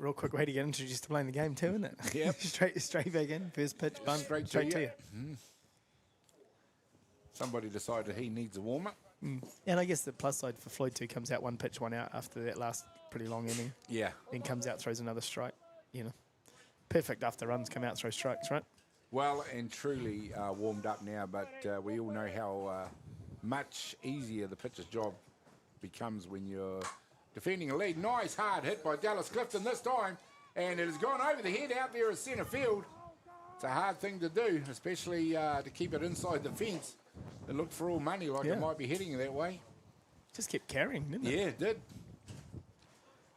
real quick way to get introduced to playing the game too, isn't it? Yep. straight back in, first pitch, bunt, straight to you. Somebody decided he needs a warm-up. And I guess the plus side for Floyd too comes out one pitch, one out after that last pretty long inning. Yeah. Then comes out, throws another strike. You know, perfect after runs come out, throw strikes, right? Well and truly warmed up now, but we all know how much easier the pitcher's job becomes when you're defending a lead. Nice hard hit by Dallas Clifton this time, and it has gone over the head out there at centre field. It's a hard thing to do, especially to keep it inside the fence. It looked for all money like it might be heading that way. Just kept carrying, didn't it? Yeah, it did.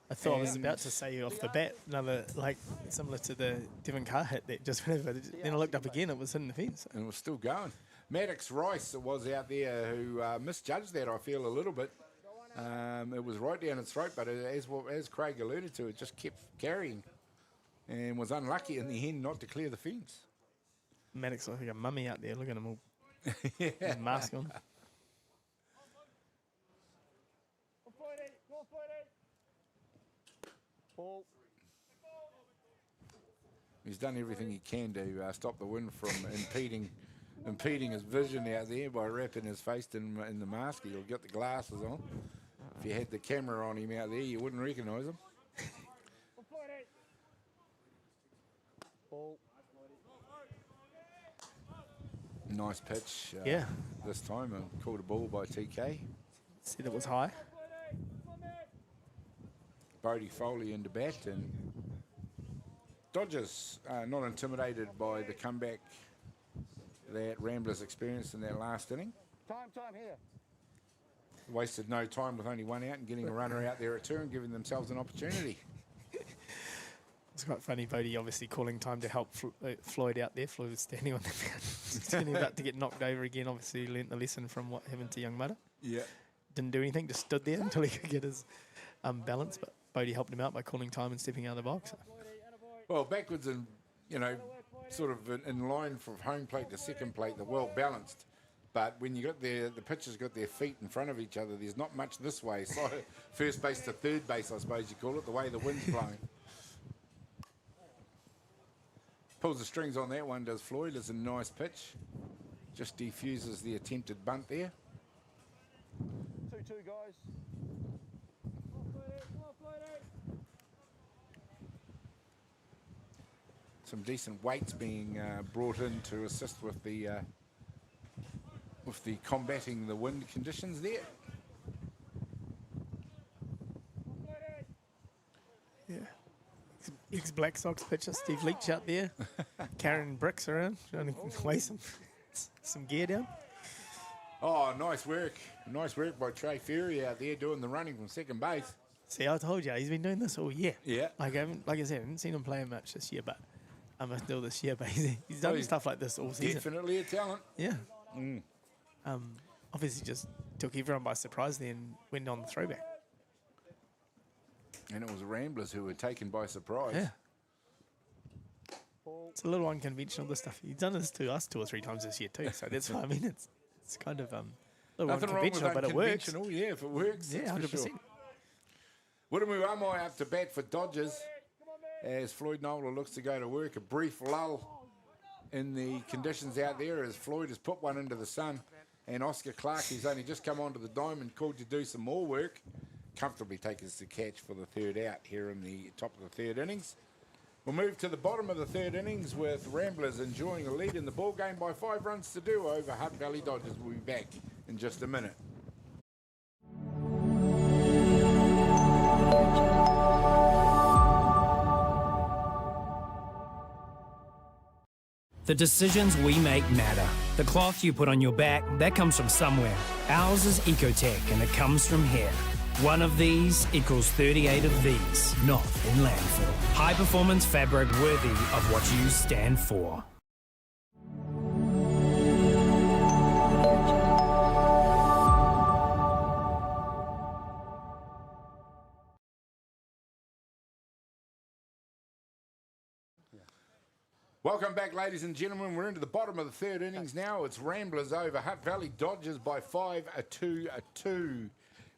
I thought I was about to say off the bat, another, like, similar to the Devon Carr hit that just went over. Then I looked up again, it was hitting the fence. And it was still going. Maddox Rice was out there who misjudged that, I feel, a little bit. It was right down its throat, but as Craig alluded to, it just kept carrying and was unlucky in the end not to clear the fence. Maddox looks like a mummy out there. Look at him all with mask on. Ball. He's done everything he can to stop the wind from impeding his vision out there by wrapping his face in the mask. He'll get the glasses on. If you had the camera on him out there, you wouldn't recognise him. Ball. Nice pitch. Yeah. This time, called a ball by TK. Said it was high. Bodie Foley into bat, and Dodgers not intimidated by the comeback that Ramblers experienced in that last inning. Time here. Wasted no time with only one out and getting a runner out there at two and giving themselves an opportunity. It's quite funny, Bodie obviously calling time to help Floyd out there. Floyd was standing on the mound, standing about to get knocked over again. Obviously, learnt the lesson from what happened to young Mata. Yeah. Didn't do anything, just stood there until he could get his balance. But Bodie helped him out by calling time and stepping out of the box. Well, backwards and, sort of in line from home plate to second plate, they're well balanced. But when you got the pitchers got their feet in front of each other, there's not much this way. So first base to third base, I suppose you call it, the way the wind's blowing. Pulls the strings on that one, does Floyd. It's a nice pitch. Just defuses the attempted bunt there. 2-2, guys. Some decent weights being brought in to assist with the combating the wind conditions there. Yeah. Ex-Black Sox pitcher Steve Leach out there, carrying bricks around, trying to weigh some gear down. Oh, nice work. Nice work by Trey Ferry out there doing the running from second base. See, I told you, he's been doing this all year. Yeah. Like I said, I haven't seen him playing much this year, but still this year, but he's done stuff like this all season. Definitely a talent. Yeah. Mm. Obviously just took everyone by surprise there and went on the throwback. And it was the Ramblers who were taken by surprise. Yeah. It's a little unconventional, this stuff. He's done this to us 2 or 3 times this year too, so that's what I mean. It's kind of a little Nothing wrong with unconventional, but it works. unconventional. Yeah, if it works. Yeah, 100%. Sure. Wiramu Amai up to bat for Dodgers as Floyd Nola looks to go to work. A brief lull in the conditions out there as Floyd has put one into the sun, and Oscar Clark, who's only just come onto the diamond, called to do some more work. Comfortably takes the catch for the third out here in the top of the third innings. We'll move to the bottom of the third innings with Ramblers enjoying a lead in the ball game by 5 runs to do over Hutt Valley Dodgers. We'll be back in just a minute. The decisions we make matter. The cloth you put on your back, that comes from somewhere. Ours is Ecotech, and it comes from here. One of these equals 38 of these, not in landfill. High performance fabric worthy of what you stand for. Welcome back, ladies and gentlemen. We're into the bottom of the third innings now. It's Ramblers over Hutt Valley Dodgers by 5-2.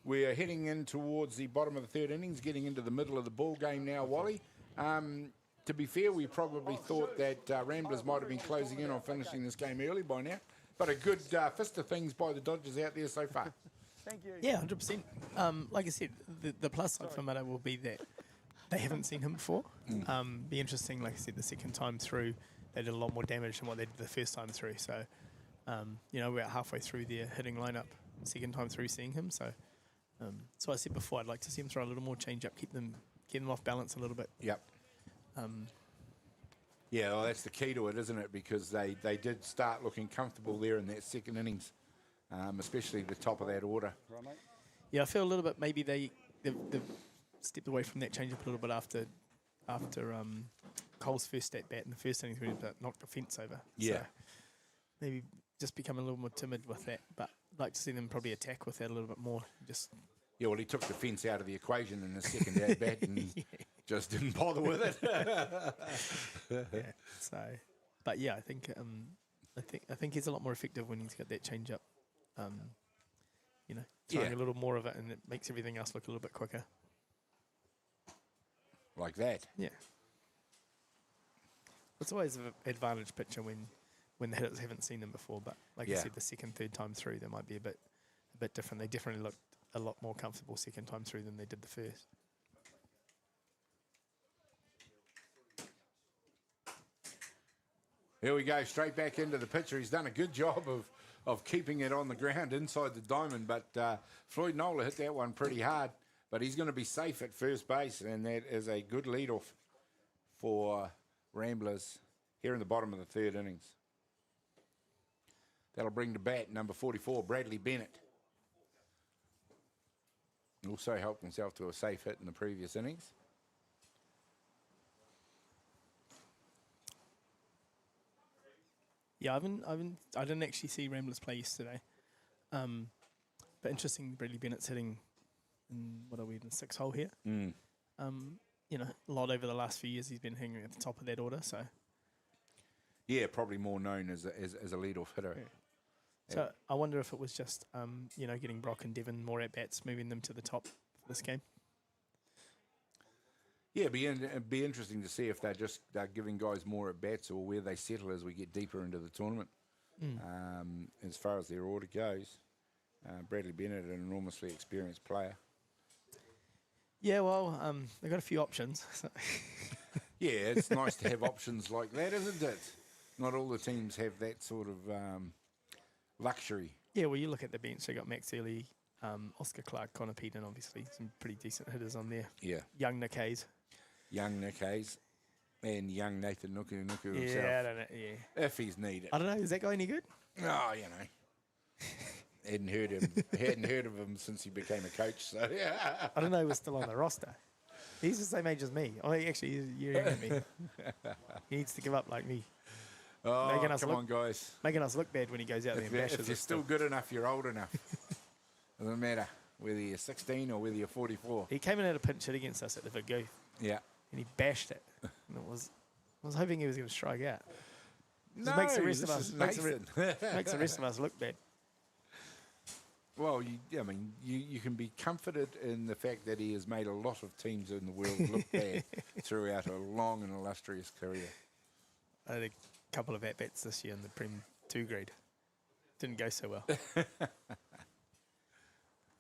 We're heading in towards the bottom of the third innings, getting into the middle of the ball game now, Wally. To be fair, we probably thought that Ramblers might have been closing in on finishing this game early by now. But a good fist of things by the Dodgers out there so far. Thank you. Yeah, 100%. Like I said, the plus side for Mata will be that they haven't seen him before. Be interesting, like I said, the second time through, they did a lot more damage than what they did the first time through. So, we're about halfway through their hitting lineup, second time through seeing him. So, so I said before, I'd like to see him throw a little more change up, keep them off balance a little bit. Yep. Yeah, well, that's the key to it, isn't it? Because they did start looking comfortable there in that second innings, especially the top of that order. Yeah, I feel a little bit maybe they've stepped away from that change up a little bit after Cole's first at bat in the first innings, really knocked the fence over. Yeah. So maybe just become a little more timid with that, but I'd like to see them probably attack with that a little bit more. Yeah, well, he took the fence out of the equation in the second at bat and just didn't bother with it. Yeah, so, but yeah, I think he's a lot more effective when he's got that change up. Throwing a little more of it, and it makes everything else look a little bit quicker. Like that. Yeah. It's always an advantage pitcher when the hitters haven't seen them before, but like I said, the second, third time through, they might be a bit different. They definitely looked a lot more comfortable second time through than they did the first. Here we go, straight back into the pitcher. He's done a good job of keeping it on the ground inside the diamond, but Floyd Nola hit that one pretty hard, but he's going to be safe at first base, and that is a good lead-off for Ramblers here in the bottom of the third innings. That'll bring to bat number 44, Bradley Bennett. Also helped himself to a safe hit in the previous innings. Yeah, I didn't actually see Ramblers play yesterday. But interesting, Bradley Bennett's hitting in, what are we, in the 6th hole here? Mm. You know, a lot over the last few years he's been hanging at the top of that order, so... Yeah, probably more known as a lead-off hitter. Yeah. So I wonder if it was just, you know, getting Brock and Devon more at-bats, moving them to the top for this game. Yeah, it'd be interesting to see if they're giving guys more at-bats or where they settle as we get deeper into the tournament. As far as their order goes, Bradley Bennett, an enormously experienced player. Yeah, well, they've got a few options. So. Yeah, it's nice to have options like that, isn't it? Not all the teams have that sort of luxury. Yeah, well, you look at the bench, they got Max Early, Oscar Clark, Connor Peden, obviously, some pretty decent hitters on there. Yeah. Young Nick Hayes. Young Nick Hayes and young Nathan Nuku himself. Yeah, I don't know, yeah. If he's needed. I don't know, is that guy any good? Oh, you know. Hadn't heard of him since he became a coach, so yeah. I don't know he was still on the roster. He's the same age as me. Oh, actually, he's a year younger than me. He needs to give up like me. Oh, come on, guys. Making us look bad when he goes out there and bashes If you're us. still good enough, you're old enough. Doesn't matter whether you're 16 or whether you're 44. He came in at a pinch hit against us at the Vigo, Yeah. and he bashed it. And I was hoping he was going to strike out. No, makes the rest of this us is makes Nathan. the rest of us look bad. Well, you can be comforted in the fact that he has made a lot of teams in the world look bad throughout a long and illustrious career. I had a couple of at-bats this year in the Prem 2 grade. Didn't go so well.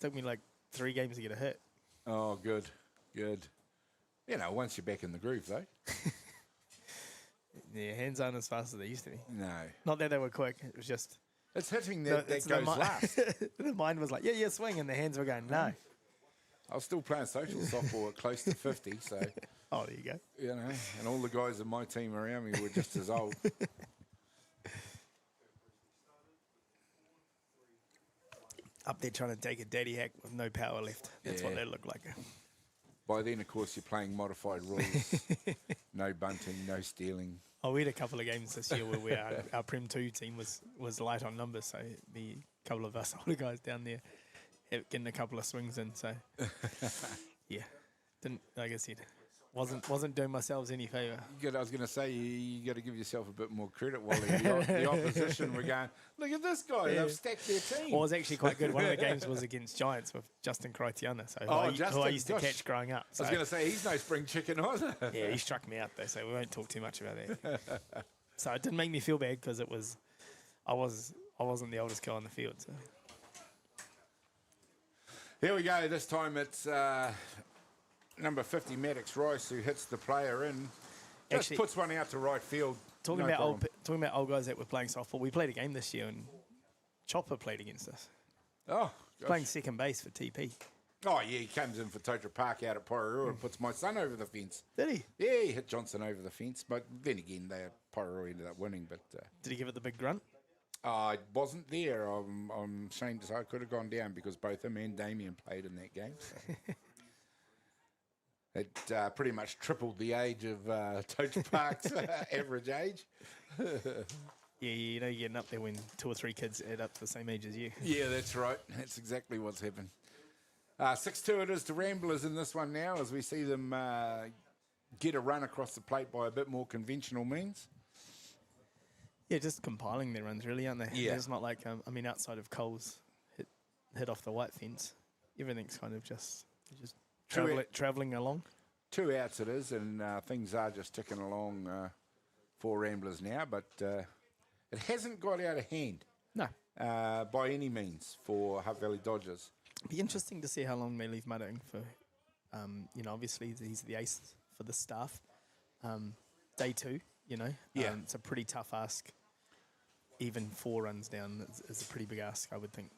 Took me like 3 games to get a hit. Oh, good. You know, once you're back in the groove, though. Yeah, hands aren't as fast as they used to be. No. Not that they were quick. It was just... It's hitting that goes last. The mind was like, yeah, swing, and the hands were going, no. I was still playing social softball at close to 50, so... Oh, there you go. You know, and all the guys in my team around me were just as old. Up there trying to take a daddy hack with no power left. That's what they look like. By then, of course, you're playing modified rules. No bunting, no stealing. Oh, we had a couple of games this year where our Prem 2 team was light on numbers, so the couple of us older guys down there getting a couple of swings in. So, yeah, didn't, like I said, wasn't doing myself any favour. I was going to say, you got to give yourself a bit more credit, Wally. The opposition were going, look at this guy, they've stacked their team. Well, it was actually quite good. One of the games was against Giants with Justin Critiana, so who I used to catch growing up. So. I was going to say, he's no spring chicken either. Yeah, he struck me out though, so we won't talk too much about that. So it didn't make me feel bad because I wasn't the oldest guy on the field. So. Here we go. This time it's number 50, Maddox Rice, who hits the player in. Just actually, puts one out to right field. Talking about old guys that were playing softball, we played a game this year and Chopper played against us. Oh, playing second base for TP. Oh, yeah, he comes in for Totra Park out at Porirua and puts my son over the fence. Did he? Yeah, he hit Johnson over the fence, but then again, Porirua ended up winning. But did he give it the big grunt? I wasn't there. I'm ashamed to say I could have gone down because both him and Damien played in that game. So. It pretty much tripled the age of Totra Park's average age. Yeah, you know, you're getting up there when 2 or 3 kids add up to the same age as you. Yeah, that's right. That's exactly what's happened. 6-2 it is to Ramblers in this one now as we see them get a run across the plate by a bit more conventional means. Yeah, just compiling their runs, really, aren't they? Yeah. It's not like, outside of Cole's hit off the white fence, everything's kind of just travelling along. 2 outs it is, and things are just ticking along for Ramblers now, but it hasn't got out of hand. No. By any means for Hutt Valley Dodgers. It'd be interesting to see how long they leave muttering for, obviously he's the ace for the staff. Day 2, Yeah. It's a pretty tough ask. Even 4 runs down is a pretty big ask, I would think,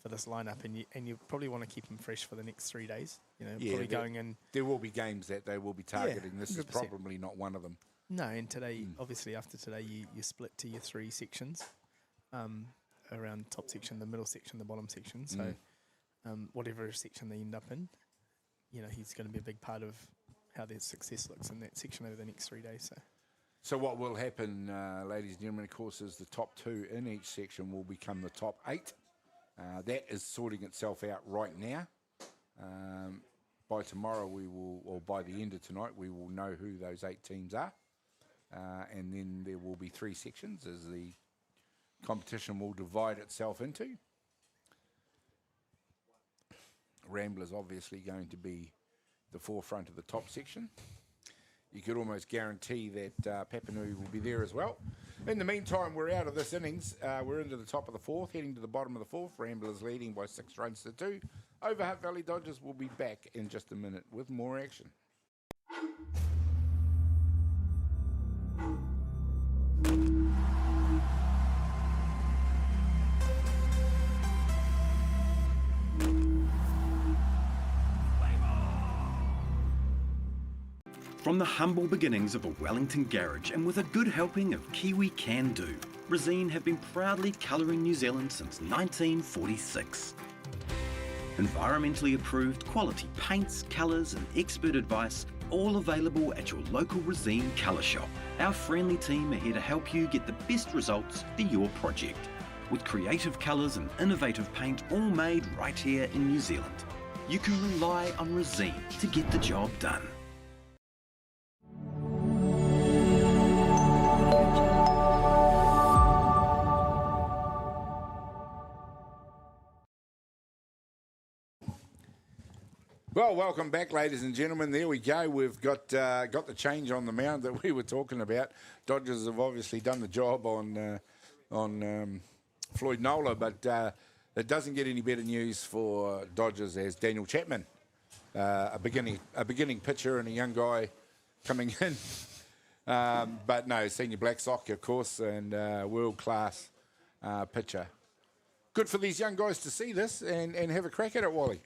for this lineup, and you probably want to keep him fresh for the next 3 days. Probably going in. There will be games that they will be targeting. Yeah, this is probably not one of them. No, and today, obviously after today, you split to your 3 sections, around top section, the middle section, the bottom section. So whatever section they end up in, he's going to be a big part of how their success looks in that section over the next 3 days. So. So what will happen, ladies and gentlemen, of course, is the top 2 in each section will become the top 8. That is sorting itself out right now. By tomorrow, or by the end of tonight, we will know who those 8 teams are. And then there will be 3 sections as the competition will divide itself into. Ramblers obviously going to be the forefront of the top section. You could almost guarantee that Papanui will be there as well. In the meantime, we're out of this innings. We're into the top of the 4th, heading to the bottom of the 4th. Ramblers leading by 6 runs to 2. Over Hutt Valley Dodgers will be back in just a minute with more action. From the humble beginnings of a Wellington garage and with a good helping of Kiwi can-do, Resine have been proudly colouring New Zealand since 1946. Environmentally approved quality paints, colours and expert advice, all available at your local Resine colour shop. Our friendly team are here to help you get the best results for your project. With creative colours and innovative paint all made right here in New Zealand. You can rely on Resine to get the job done. Well, welcome back, ladies and gentlemen. There we go. We've got the change on the mound that we were talking about. Dodgers have obviously done the job on Floyd Nola, but it doesn't get any better news for Dodgers as Daniel Chapman, a beginning pitcher and a young guy coming in. But no, senior Black Sock, of course, and world-class pitcher. Good for these young guys to see this and have a crack at it, Wally.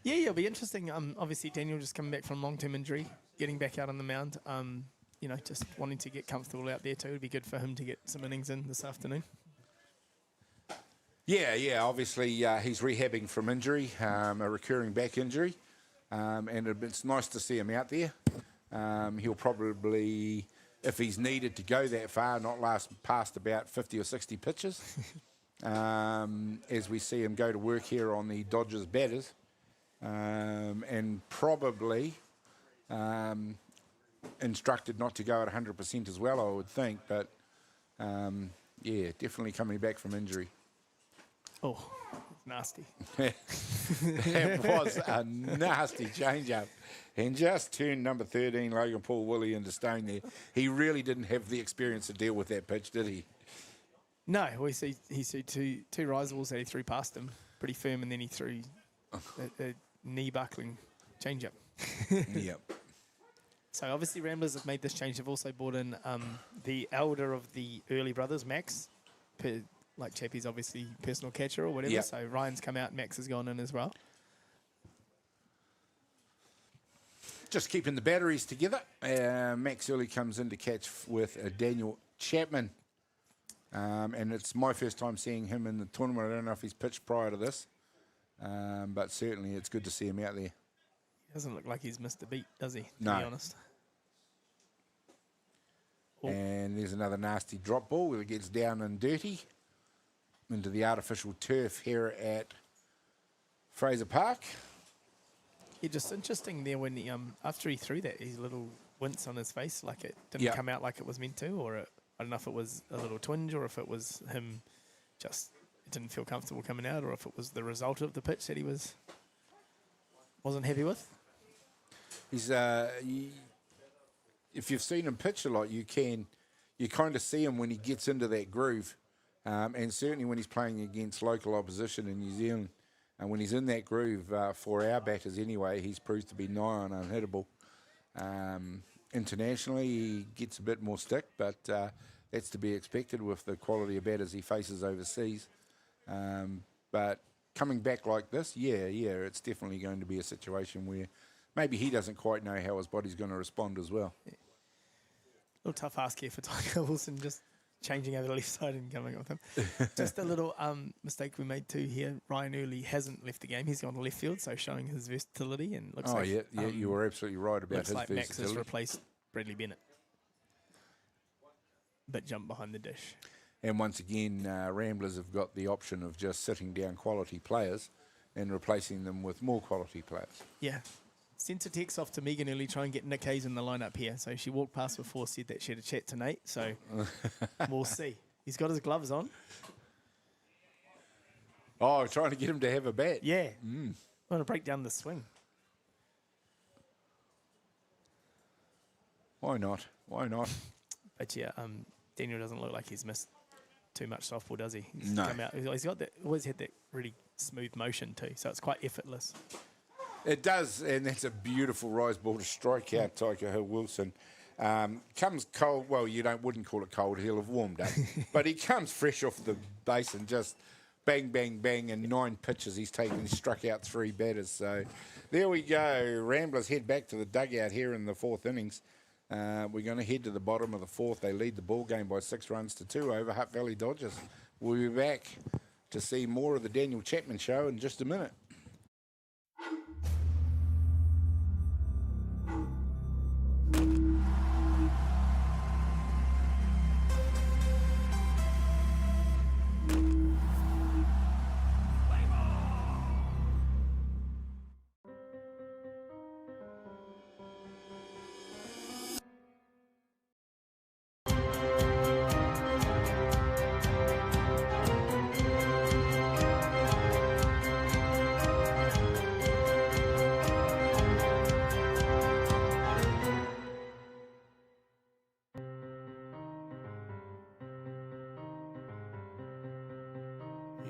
Yeah, it'll be interesting. Obviously, Daniel just coming back from long-term injury, getting back out on the mound. Just wanting to get comfortable out there too. It'd be good for him to get some innings in this afternoon. Yeah. Obviously, he's rehabbing from injury, a recurring back injury, and it's nice to see him out there. He'll probably, if he's needed to go that far, not last past about 50 or 60 pitches, as we see him go to work here on the Dodgers batters. And probably instructed not to go at 100% as well, I would think. But, definitely coming back from injury. Oh, nasty. That was a nasty change-up. And just turned number 13, Logan Paul Woolley, into stone there. He really didn't have the experience to deal with that pitch, did he? No, he see two rises that he threw past him, pretty firm, and then he threw a knee-buckling change-up. Yep. So obviously Ramblers have made this change. They've also brought in the elder of the early brothers, Max. Like Chappie's obviously personal catcher or whatever. Yep. So Ryan's come out, Max has gone in as well. Just keeping the batteries together. Max early comes in to catch with Daniel Chapman. And it's my first time seeing him in the tournament. I don't know if he's pitched prior to this. But certainly it's good to see him out there. He doesn't look like he's missed a beat, does he? To No. be honest. And there's another nasty drop ball where it gets down and dirty into the artificial turf here at Fraser Park. Yeah, just interesting there when he, after he threw that, his little wince on his face, like it didn't come out like it was meant to, or I don't know if it was a little twinge or if it was him just didn't feel comfortable coming out, or if it was the result of the pitch that he wasn't happy with. He's if you've seen him pitch a lot, you kind of see him when he gets into that groove, and certainly when he's playing against local opposition in New Zealand, and when he's in that groove for our batters anyway, he's proved to be nigh on unhittable. Internationally, he gets a bit more stick, but that's to be expected with the quality of batters he faces overseas. But coming back like this, it's definitely going to be a situation where maybe he doesn't quite know how his body's going to respond as well. Yeah. A little tough ask here for Tiger Wilson, just changing over the left side and coming with him. Just a little mistake we made too here. Ryan Early hasn't left the game. He's gone to left field, so showing his versatility. And looks like you were absolutely right about his like versatility. Max has replaced Bradley Bennett. bit jump behind the dish. And once again, Ramblers have got the option of just sitting down quality players and replacing them with more quality players. Yeah. Sent a text off to Megan early, try and get Nick Hayes in the lineup here. So she walked past before, said that she had a chat to Nate. So we'll see. He's got his gloves on. Oh, trying to get him to have a bat. Yeah. Want to break down the swing. Why not? Why not? But yeah, Daniel doesn't look like he's missed too much softball, does he? He's No. come out. He's got that. Always had that really smooth motion too, so it's quite effortless. It does, and that's a beautiful rise ball to strike out Tycho Hill Wilson. Comes cold. Well, wouldn't call it cold. He'll have warmed up, but he comes fresh off the base and just bang, bang, bang, and 9 pitches he's taken. He struck out 3 batters. So there we go. Ramblers head back to the dugout here in the 4th innings. We're going to head to the bottom of the 4th. They lead the ball game by 6 runs to 2 over Hutt Valley Dodgers. We'll be back to see more of the Daniel Chapman show in just a minute.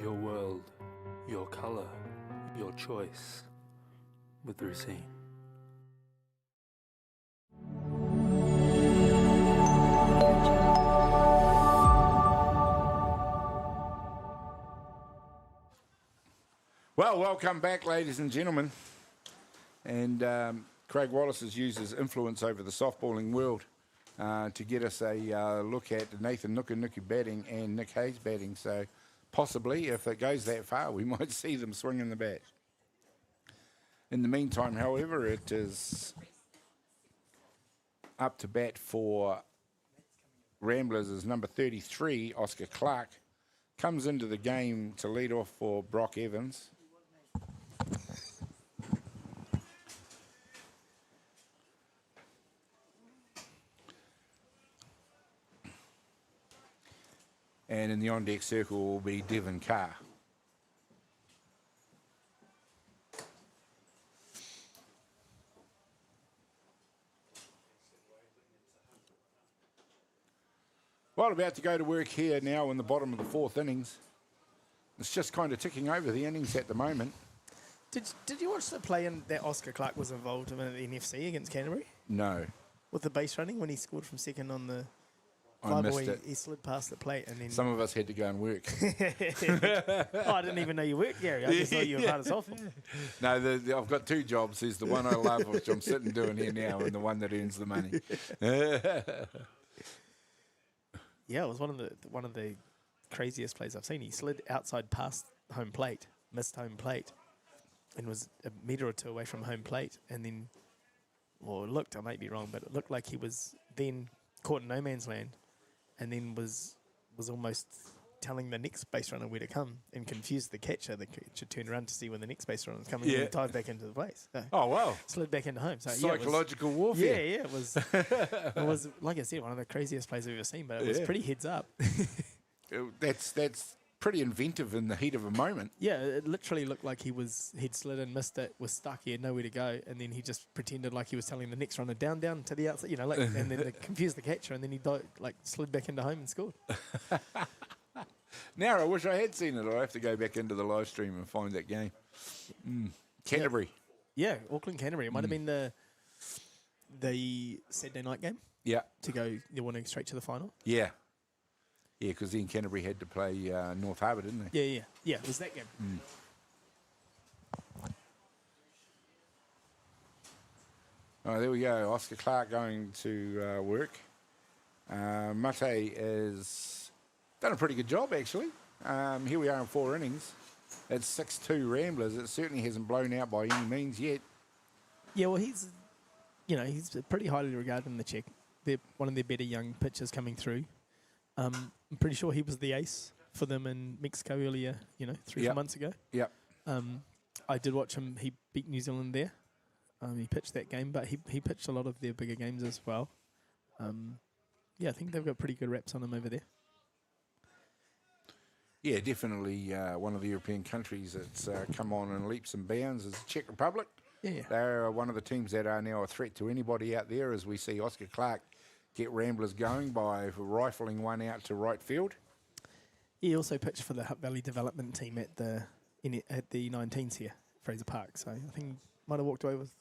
Your world, your colour, your choice with Racine. Well, welcome back, ladies and gentlemen. And Craig Wallace has used his influence over the softballing world to get us a look at Nathan Nuku batting and Nick Hayes batting. So possibly, if it goes that far, we might see them swinging the bat. In the meantime, however, it is up to bat for Ramblers as number 33, Oscar Clark, comes into the game to lead off for Brock Evans. And in the on-deck circle will be Devon Carr. Well, about to go to work here now in the bottom of the 4th innings. It's just kind of ticking over the innings at the moment. Did you watch the play in that Oscar Clark was involved in at the NFC against Canterbury? No. With the base running when he scored from second on the I fly missed ball, it. he slid past the plate and then... Some of us had to go and work. Oh, I didn't even know you worked, Gary. I just thought you were part of softball. No, I've got 2 jobs. There's the one I love, which I'm sitting doing here now, and the one that earns the money. Yeah, it was one of the craziest plays I've seen. He slid outside past home plate, missed home plate, and was a metre or 2 away from home plate. And then, well, it looked, I might be wrong, but it looked like he was then caught in no man's land, and then was almost telling the next base runner where to come, and confused the catcher. The catcher turned around to see when the next base runner was coming, and dived back into the place. So Oh, wow. slid back into home. So Psychological yeah, warfare. it was like I said, one of the craziest plays I've ever seen. But it was pretty heads up. That's pretty inventive in the heat of a moment. Yeah, it literally looked like he'd slid and missed it, was stuck, he had nowhere to go, and then he just pretended like he was telling the next runner down to the outside, and then they confused the catcher, and then he slid back into home and scored. Now, I wish I had seen it. I'll have to go back into the live stream and find that game. Canterbury. Yeah, Auckland Canterbury. It might have been the Saturday night game. Yeah. To go, they're wanting straight to the final. Yeah. Yeah, because then Canterbury had to play North Harbour, didn't they? Yeah, it was that game. Oh, there we go. Oscar Clark going to work. Mate has done a pretty good job, actually. Here we are in 4 innings. It's 6-2 Ramblers. It certainly hasn't blown out by any means yet. Yeah, well, he's pretty highly regarded in the Czech. They're one of their better young pitchers coming through. I'm pretty sure he was the ace for them in Mexico earlier, 3-4 months ago. Yep. I did watch him. He beat New Zealand there. He pitched that game, but he pitched a lot of their bigger games as well. I think they've got pretty good reps on him over there. Yeah, definitely one of the European countries that's come on in leaps and bounds is the Czech Republic. Yeah. They're one of the teams that are now a threat to anybody out there, as we see Oscar Clark get Ramblers going by rifling one out to right field. He also pitched for the Hutt Valley development team at the 19s here, Fraser Park. So I think he might have walked away with.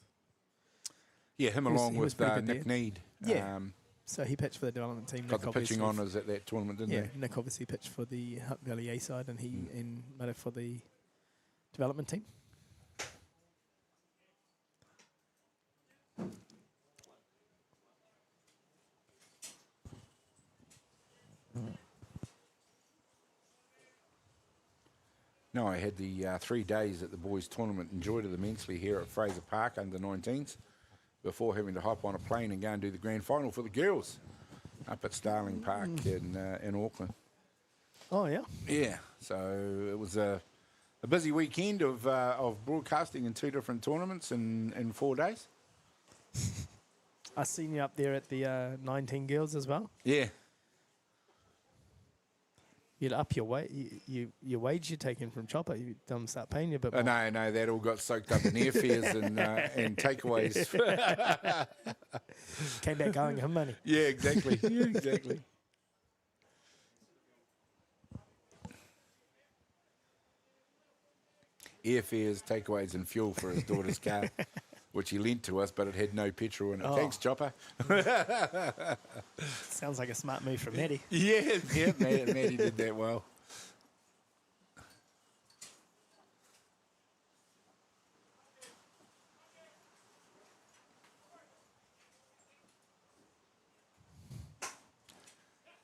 Yeah, him along with Nick Need. Yeah. So he pitched for the development team. Got the pitching honours at that tournament, didn't he? Nick obviously pitched for the Hutt Valley A side, and he made it for the development team. No, I had the 3 days at the boys' tournament, enjoyed it immensely here at Fraser Park under 19s, before having to hop on a plane and go and do the grand final for the girls up at Starling Park in Auckland. Oh, yeah? Yeah, so it was a busy weekend of broadcasting in 2 different tournaments in 4 days. I seen you up there at the 19 girls as well. Yeah. You'd up your your wage you're taking from Chopper. You don't start paying you a bit more. No, that all got soaked up in airfares and takeaways. Came back owing him money. Yeah, exactly. Airfares, takeaways, and fuel for his daughter's car, which he lent to us, but it had no petrol in it. Oh. Thanks, Chopper. Sounds like a smart move from Maddie. Yeah, Maddie did that well.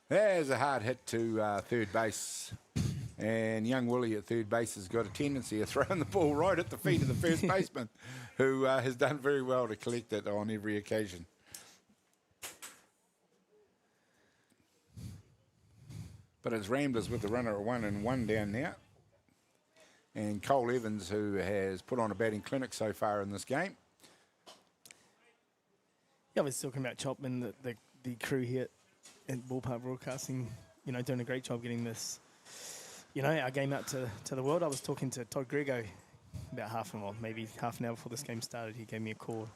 There's a hard hit to third base. And young Willie at third base has got a tendency of throwing the ball right at the feet of the first baseman, who has done very well to collect it on every occasion. But it's Ramblers with the runner at 1-1 down now. And Cole Evans, who has put on a batting clinic so far in this game. Yeah, I was talking about Chopman, the crew here at Ballpark Broadcasting, doing a great job getting this, our game out to the world. I was talking to Todd Grego about maybe half an hour before this game started. He gave me a call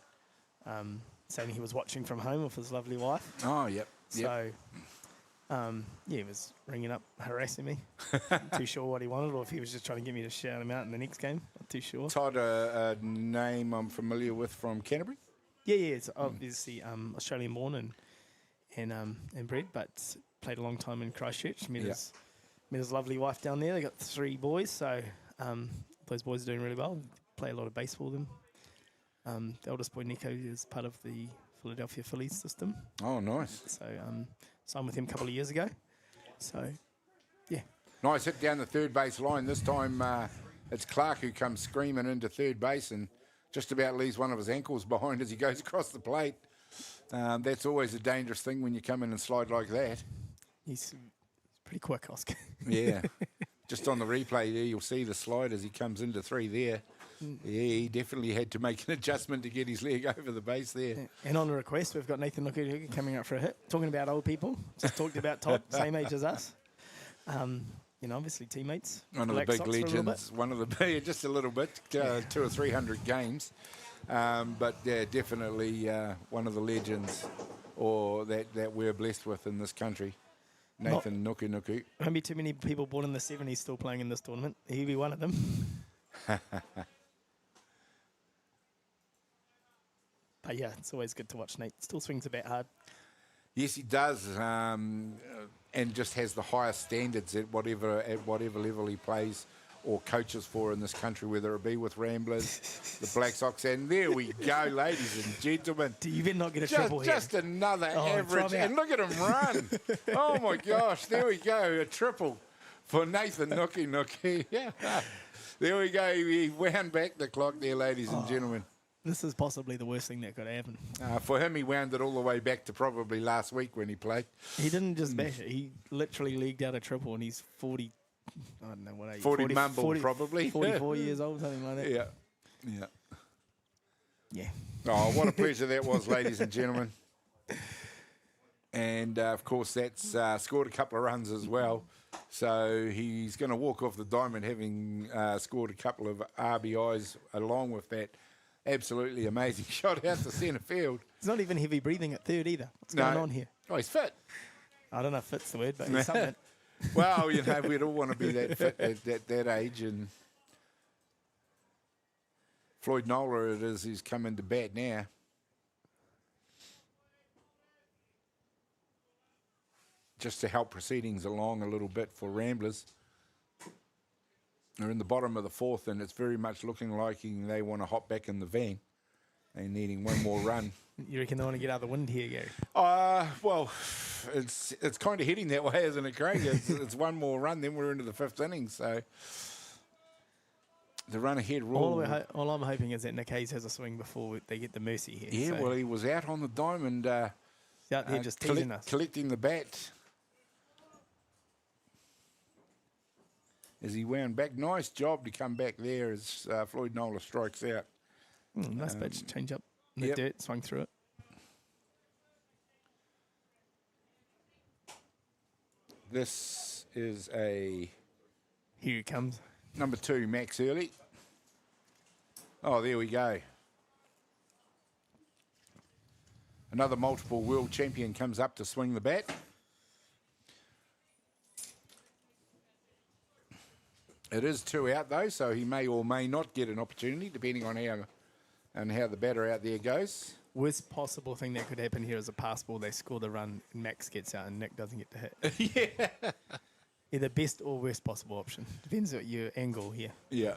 saying he was watching from home with his lovely wife. Oh, yep. So, he was ringing up, harassing me. Not too sure what he wanted, or if he was just trying to get me to shout him out in the next game. Not too sure. Todd, a name I'm familiar with from Canterbury? Yeah, it's obviously Australian born and bred, but played a long time in Christchurch. Met his lovely wife down there. They got 3 boys, so those boys are doing really well. Play a lot of baseball with them. The oldest boy, Nico, is part of the Philadelphia Phillies system. Oh, nice. So signed with him a couple of years ago. So, yeah. Nice hit down the third base line. This time it's Clark who comes screaming into third base and just about leaves one of his ankles behind as he goes across the plate. That's always a dangerous thing when you come in and slide like that. He's pretty quick, Oscar. Yeah. Just on the replay there, you'll see the slide as he comes into 3 there. Yeah, he definitely had to make an adjustment to get his leg over the base there. Yeah. And on a request, we've got Nathan Nuku coming up for a hit. Talking about old people, just talked about Todd, same age as us. Obviously teammates. One of the big legends. One of the just a little bit, 200 or 300 games. But yeah, definitely one of the legends, or that we're blessed with in this country. Nathan Nuku. Won't be too many people born in the 70s still playing in this tournament. He'll be one of them. But yeah, it's always good to watch Nate. Still swings a bit hard. Yes, he does, and just has the highest standards at whatever level he plays or coaches for in this country, whether it be with Ramblers, the Black Sox, and there we go, ladies and gentlemen. You better not get a triple here. Just another average, and look at him run. Oh my gosh, there we go, a triple for Nathan Nuku. Yeah. There we go, he wound back the clock there, ladies and gentlemen. This is possibly the worst thing that could happen. For him, he wound it all the way back to probably last week when he played. He didn't just bash it. He literally leagued out a triple, and he's 40. I don't know what age. 40 mumble, probably. 44 years old, something like that. Yeah, yeah. Yeah. Oh, what a pleasure that was, ladies and gentlemen. And, of course, that's scored a couple of runs as well. So he's going to walk off the diamond having scored a couple of RBIs along with that absolutely amazing shot out to centre field. He's not even heavy breathing at third either. What's going on here? Oh, he's fit. I don't know if fit's the word, but he's something. Well, you know, we'd all want to be that fit at that age. And Floyd Nola, it is, he's come into bat now. Just to help proceedings along a little bit for Ramblers. They're in the bottom of the fourth, and it's very much looking like they want to hop back in the van. They're needing one more run. You reckon they want to get out of the wind here, Gary? Well, it's kind of heading that way, isn't it, Craig? It's one more run, then we're into the fifth inning. So the run ahead rule. All I'm hoping is that Nick Hayes has a swing before they get the mercy here. Yeah, well, he was out on the diamond. Out there just teasing us. Collecting the bat. As he wound back. Nice job to come back there as Floyd Nola strikes out. Nice pitch, change up in the dirt, swung through it. This is a... Here he comes. Number 2, Max Early. Oh, there we go. Another multiple world champion comes up to swing the bat. It is 2 out, though, so he may or may not get an opportunity, depending on how the batter out there goes. Worst possible thing that could happen here is a pass ball. They score the run, and Max gets out, and Nick doesn't get to hit. Yeah. Either best or worst possible option. Depends on your angle here. Yeah.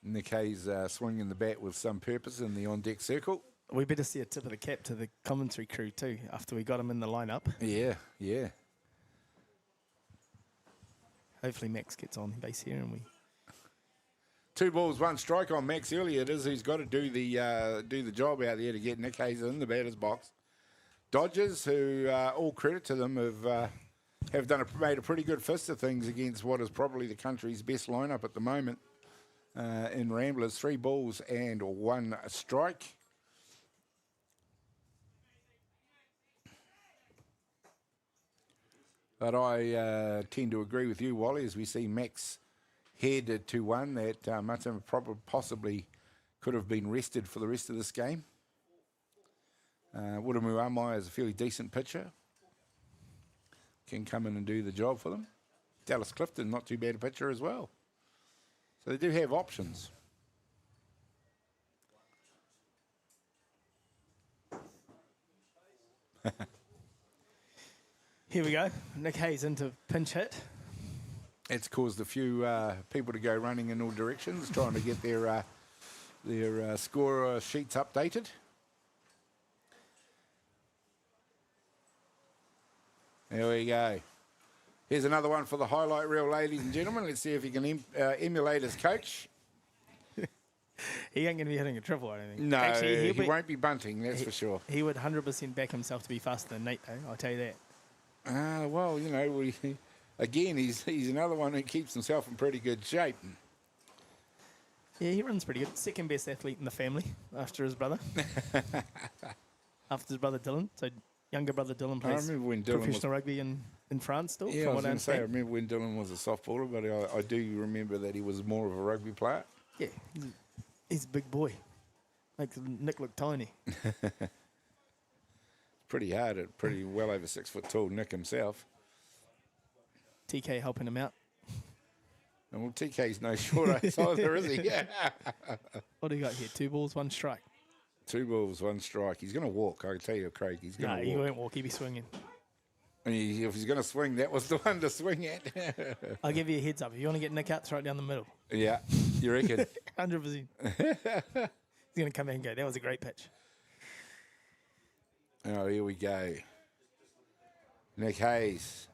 Nick Hayes swinging the bat with some purpose in the on-deck circle. We better see a tip of the cap to the commentary crew, too, after we got him in the lineup. Yeah, yeah. Hopefully Max gets on base here, and we... 2 balls, 1 strike on Max Early. It is. He's got to do the job out there to get Nick Hayes in the batter's box. Dodgers, who all credit to them, have made a pretty good fist of things against what is probably the country's best lineup at the moment in Ramblers. 3 balls and 1 strike. But I tend to agree with you, Wally, as we see Max head to 1 that Matam possibly could have been rested for the rest of this game. Wuramu Amai is a fairly decent pitcher. Can come in and do the job for them. Dallas Clifton, not too bad a pitcher as well. So they do have options. Here we go. Nick Hayes into pinch hit. It's caused a few people to go running in all directions, trying to get their score sheets updated. There we go. Here's another one for the highlight reel, ladies and gentlemen. Let's see if he can emulate his coach. He ain't going to be hitting a triple, I don't think. No, actually, he won't be bunting, that's for sure. He would 100% back himself to be faster than Nate, though. I'll tell you that. Well, you know, again, he's another one who keeps himself in pretty good shape. Yeah, he runs pretty good. Second best athlete in the family after his brother. After his brother Dylan. So younger brother Dylan plays professional rugby in France still. Yeah, I was going to say, I remember when Dylan was a softballer, but I do remember that he was more of a rugby player. Yeah, he's a big boy. Makes Nick look tiny. Pretty hard at pretty well over 6 foot tall Nick himself. TK helping him out. And well, TK's no short ace either, is he? Yeah. What do you got here? 2 balls, 1 strike. 2 balls, 1 strike. He's going to walk, I can tell you, Craig. He's going to walk. No, he won't walk. He'll be swinging. And if he's going to swing, that was the one to swing at. I'll give you a heads up. If you want to get Nick out, throw it down the middle. Yeah, you reckon? 100%. He's going to come in and go, that was a great pitch. Oh, here we go. Nick Hayes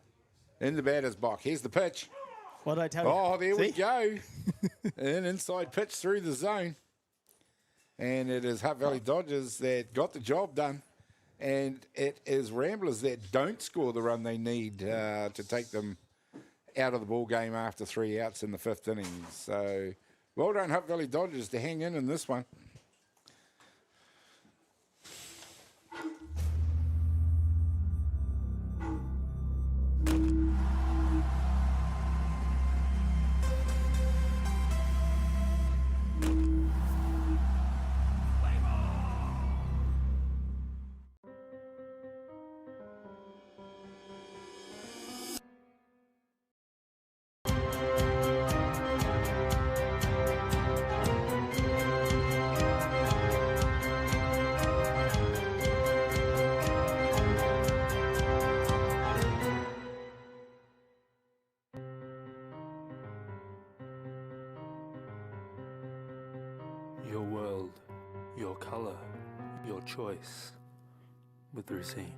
in the batter's box. Here's the pitch. What did I tell you? Oh, there we See? go. An inside pitch through the zone. And it is Hutt Valley Dodgers that got the job done. And it is Ramblers that don't score the run they need to take them out of the ball game after 3 outs in the 5th inning. So, well done, Hutt Valley Dodgers, to hang in this one. Your world, your colour, your choice with Racine.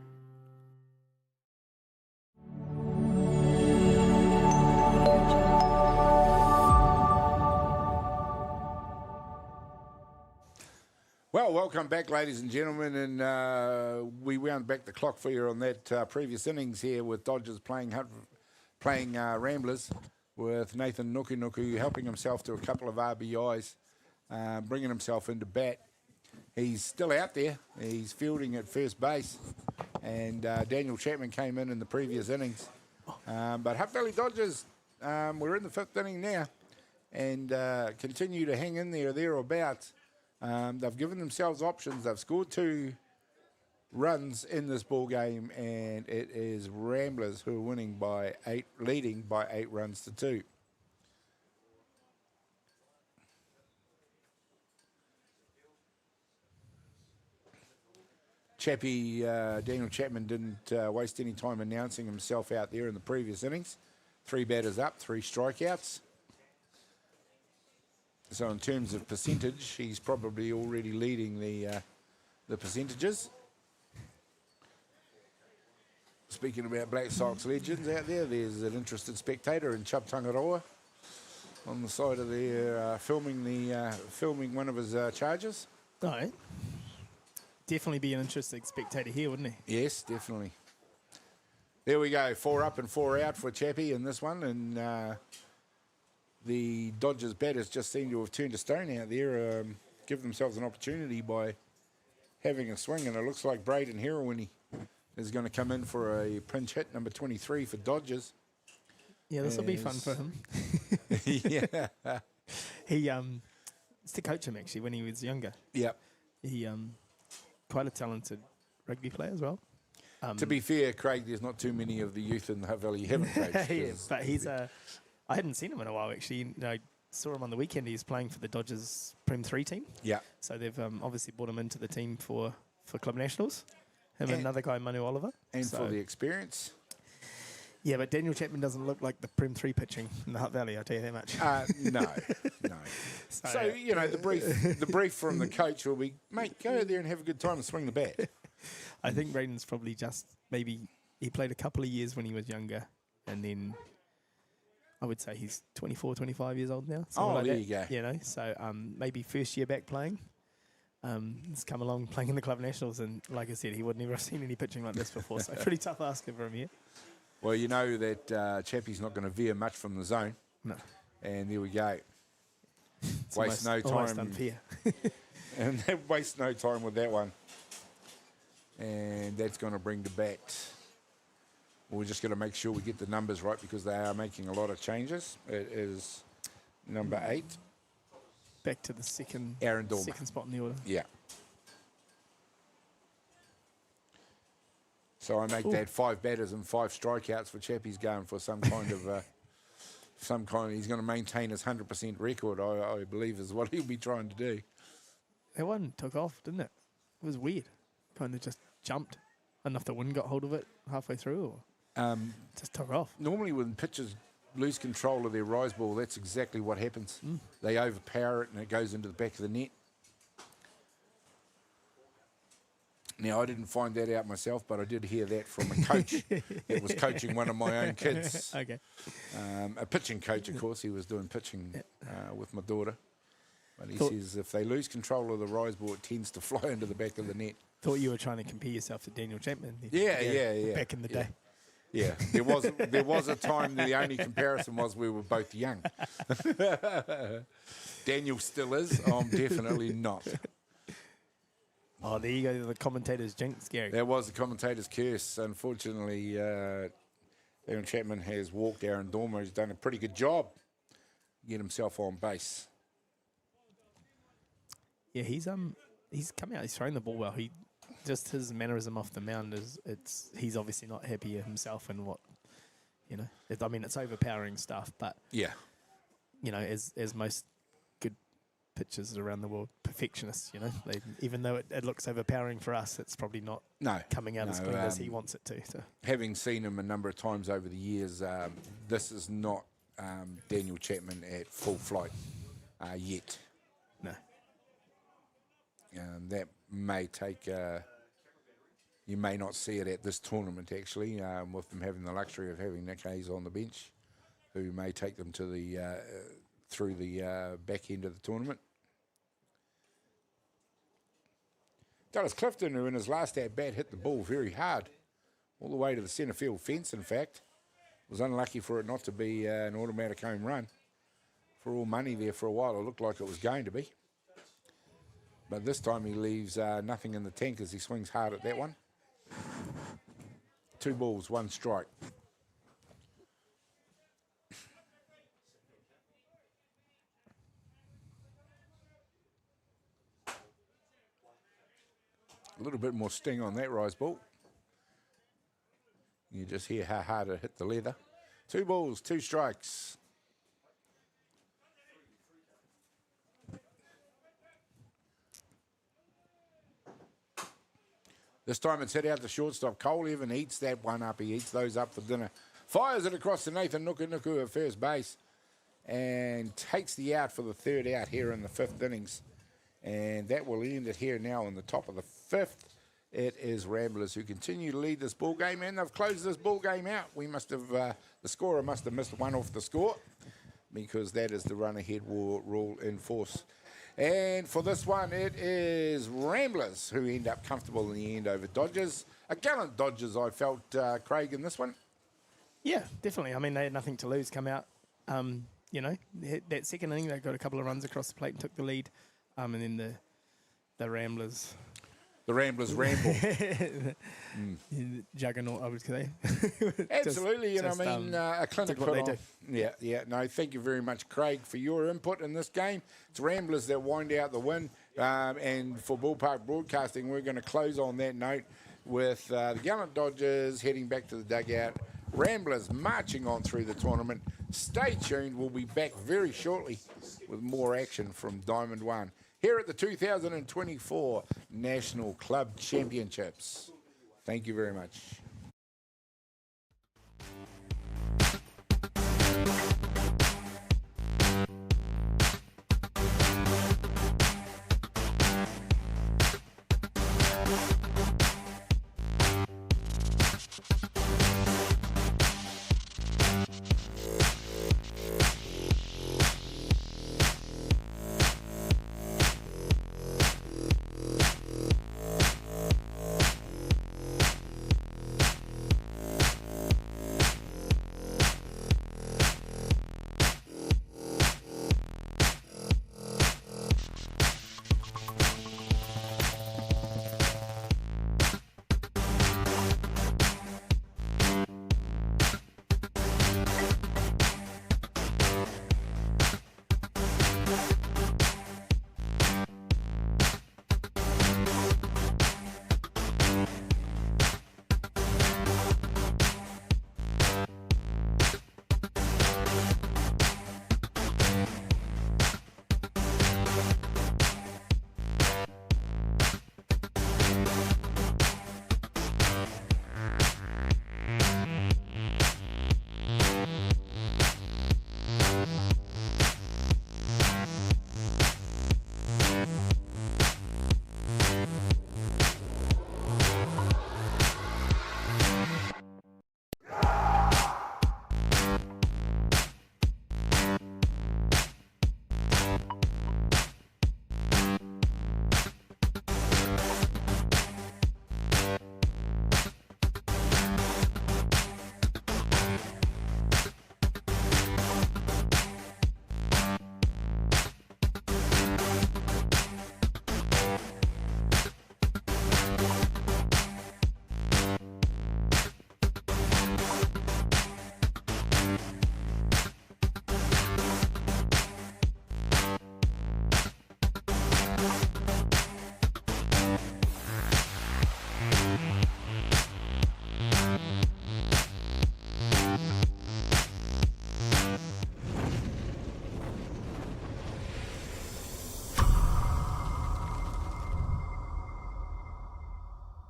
Well, welcome back, ladies and gentlemen, and we wound back the clock for you on that previous innings here with Dodgers playing Ramblers, with Nathan Nuku helping himself to a couple of RBIs, bringing himself into bat. He's still out there. He's fielding at first base, and Daniel Chapman came in the previous innings. But Hutt Valley Dodgers, we're in the 5th inning now, and continue to hang in there, thereabouts. They've given themselves options. They've scored 2 runs in this ball game, and it is Ramblers who are leading by 8 runs to 2. Daniel Chapman didn't waste any time announcing himself out there in the previous innings. 3 batters up, 3 strikeouts. So in terms of percentage, he's probably already leading the percentages. Speaking about Black Sox legends out there, there's an interested spectator in Chubb Tangaroa on the side of there filming one of his charges. All right. Definitely be an interested spectator here, wouldn't he? Yes, definitely. There we go, 4 up and 4 out for Chappie in this one, and the Dodgers batters just seem to have turned a stone out there, give themselves an opportunity by having a swing, and it looks like Braden Heroin is going to come in for a pinch hit, number 23 for Dodgers. Yeah, this will be fun for him. Yeah. He used to coach him actually when he was younger. Yep. He quite a talented rugby player as well. To be fair, Craig, there's not too many of the youth in the Hutt Valley you haven't coached. Yeah, but he's I hadn't seen him in a while actually. I saw him on the weekend. He's playing for the Dodgers Prem 3 team. Yeah. So they've obviously brought him into the team for Club Nationals. Him and another guy, Manu Oliver. And for the experience. Yeah, but Daniel Chapman doesn't look like the Prem 3 pitching in the Hutt Valley, I'll tell you that much. No. So, you know, the brief from the coach will be, mate, go there and have a good time and swing the bat. I think Braden's probably just, maybe he played a couple of years when he was younger, and then I would say he's 24, 25 years old now. Like there you go. You know, so maybe first year back playing. He's come along playing in the Club Nationals, and like I said, he would never have seen any pitching like this before, so pretty tough asking for him here. Well, you know that Chappie's not going to veer much from the zone. No. And there we go. It's Waste no almost time. unfair. And they waste no time with that one. And that's going to bring the bat. We're just going to make sure we get the numbers right because they are making a lot of changes. It is number 8. Back to the second spot in the order. Yeah. So I make that 5 batters and 5 strikeouts for Chappie's going for some kind of, he's going to maintain his 100% record, I believe is what he'll be trying to do. That one took off, didn't it? It was weird. Kind of just jumped. Enough the wind got hold of it halfway through, or just took off. Normally when pitchers lose control of their rise ball, that's exactly what happens. They overpower it and it goes into the back of the net. Now, I didn't find that out myself, but I did hear that from a coach that was coaching one of my own kids. Okay. A pitching coach, of course. He was doing pitching with my daughter. But he Thought- says if they lose control of the rise ball, it tends to fly into the back of the net. Thought you were trying to compare yourself to Daniel Chapman. then. Yeah. Back in the day. Yeah, there was a time the only comparison was we were both young. Daniel still is. I'm definitely not. Oh, there you go. The commentator's jinx, Gary. That was the commentator's curse. Unfortunately, Daniel Chapman has walked Aaron Dormer. He's done a pretty good job getting himself on base. Yeah, he's come out. He's thrown the ball well. Just his mannerism off the mound he's obviously not happy himself and what it's overpowering stuff. But Yeah. as most good pitchers around the world, perfectionists, even though it looks overpowering for us, it's probably not coming out as clean as he wants it to. So. Having seen him a number of times over the years, this is not Daniel Chapman at full flight yet. No. That may take... you may not see it at this tournament, actually, with them having the luxury of having Nick Hayes on the bench, who may take them to the through the back end of the tournament. Dallas Clifton, who in his last at-bat hit the ball very hard, all the way to the centre field fence, in fact, was unlucky for it not to be an automatic home run. For all money there for a while, it looked like it was going to be. But this time he leaves nothing in the tank as he swings hard at that one. 2 balls, 1 strike. A little bit more sting on that rise ball. You just hear how hard it hit the leather. 2 balls, 2 strikes. This time it's hit out the shortstop. Cole Evan eats that one up. He eats those up for dinner. Fires it across to Nathan Nuku at first base and takes the out for the 3rd out here in the 5th innings. And that will end it here now in the top of the 5th. It is Ramblers who continue to lead this ball game, and they've closed this ball game out. We must have, the scorer must have missed one off the score because that is the run-ahead rule in force. And for this one, it is Ramblers who end up comfortable in the end over Dodgers. A gallant Dodgers, I felt, Craig, in this one. Yeah, definitely. I mean, they had nothing to lose, come out. That second inning, they got a couple of runs across the plate and took the lead. And then the Ramblers... The Ramblers ramble. Juggernaut, I would say. Absolutely, a clinic put on. Yeah. No, thank you very much, Craig, for your input in this game. It's Ramblers that wind out the win. And for Ballpark Broadcasting, we're going to close on that note with the gallant Dodgers heading back to the dugout. Ramblers marching on through the tournament. Stay tuned. We'll be back very shortly with more action from Diamond One here at the 2024 National Club Championships. Thank you very much.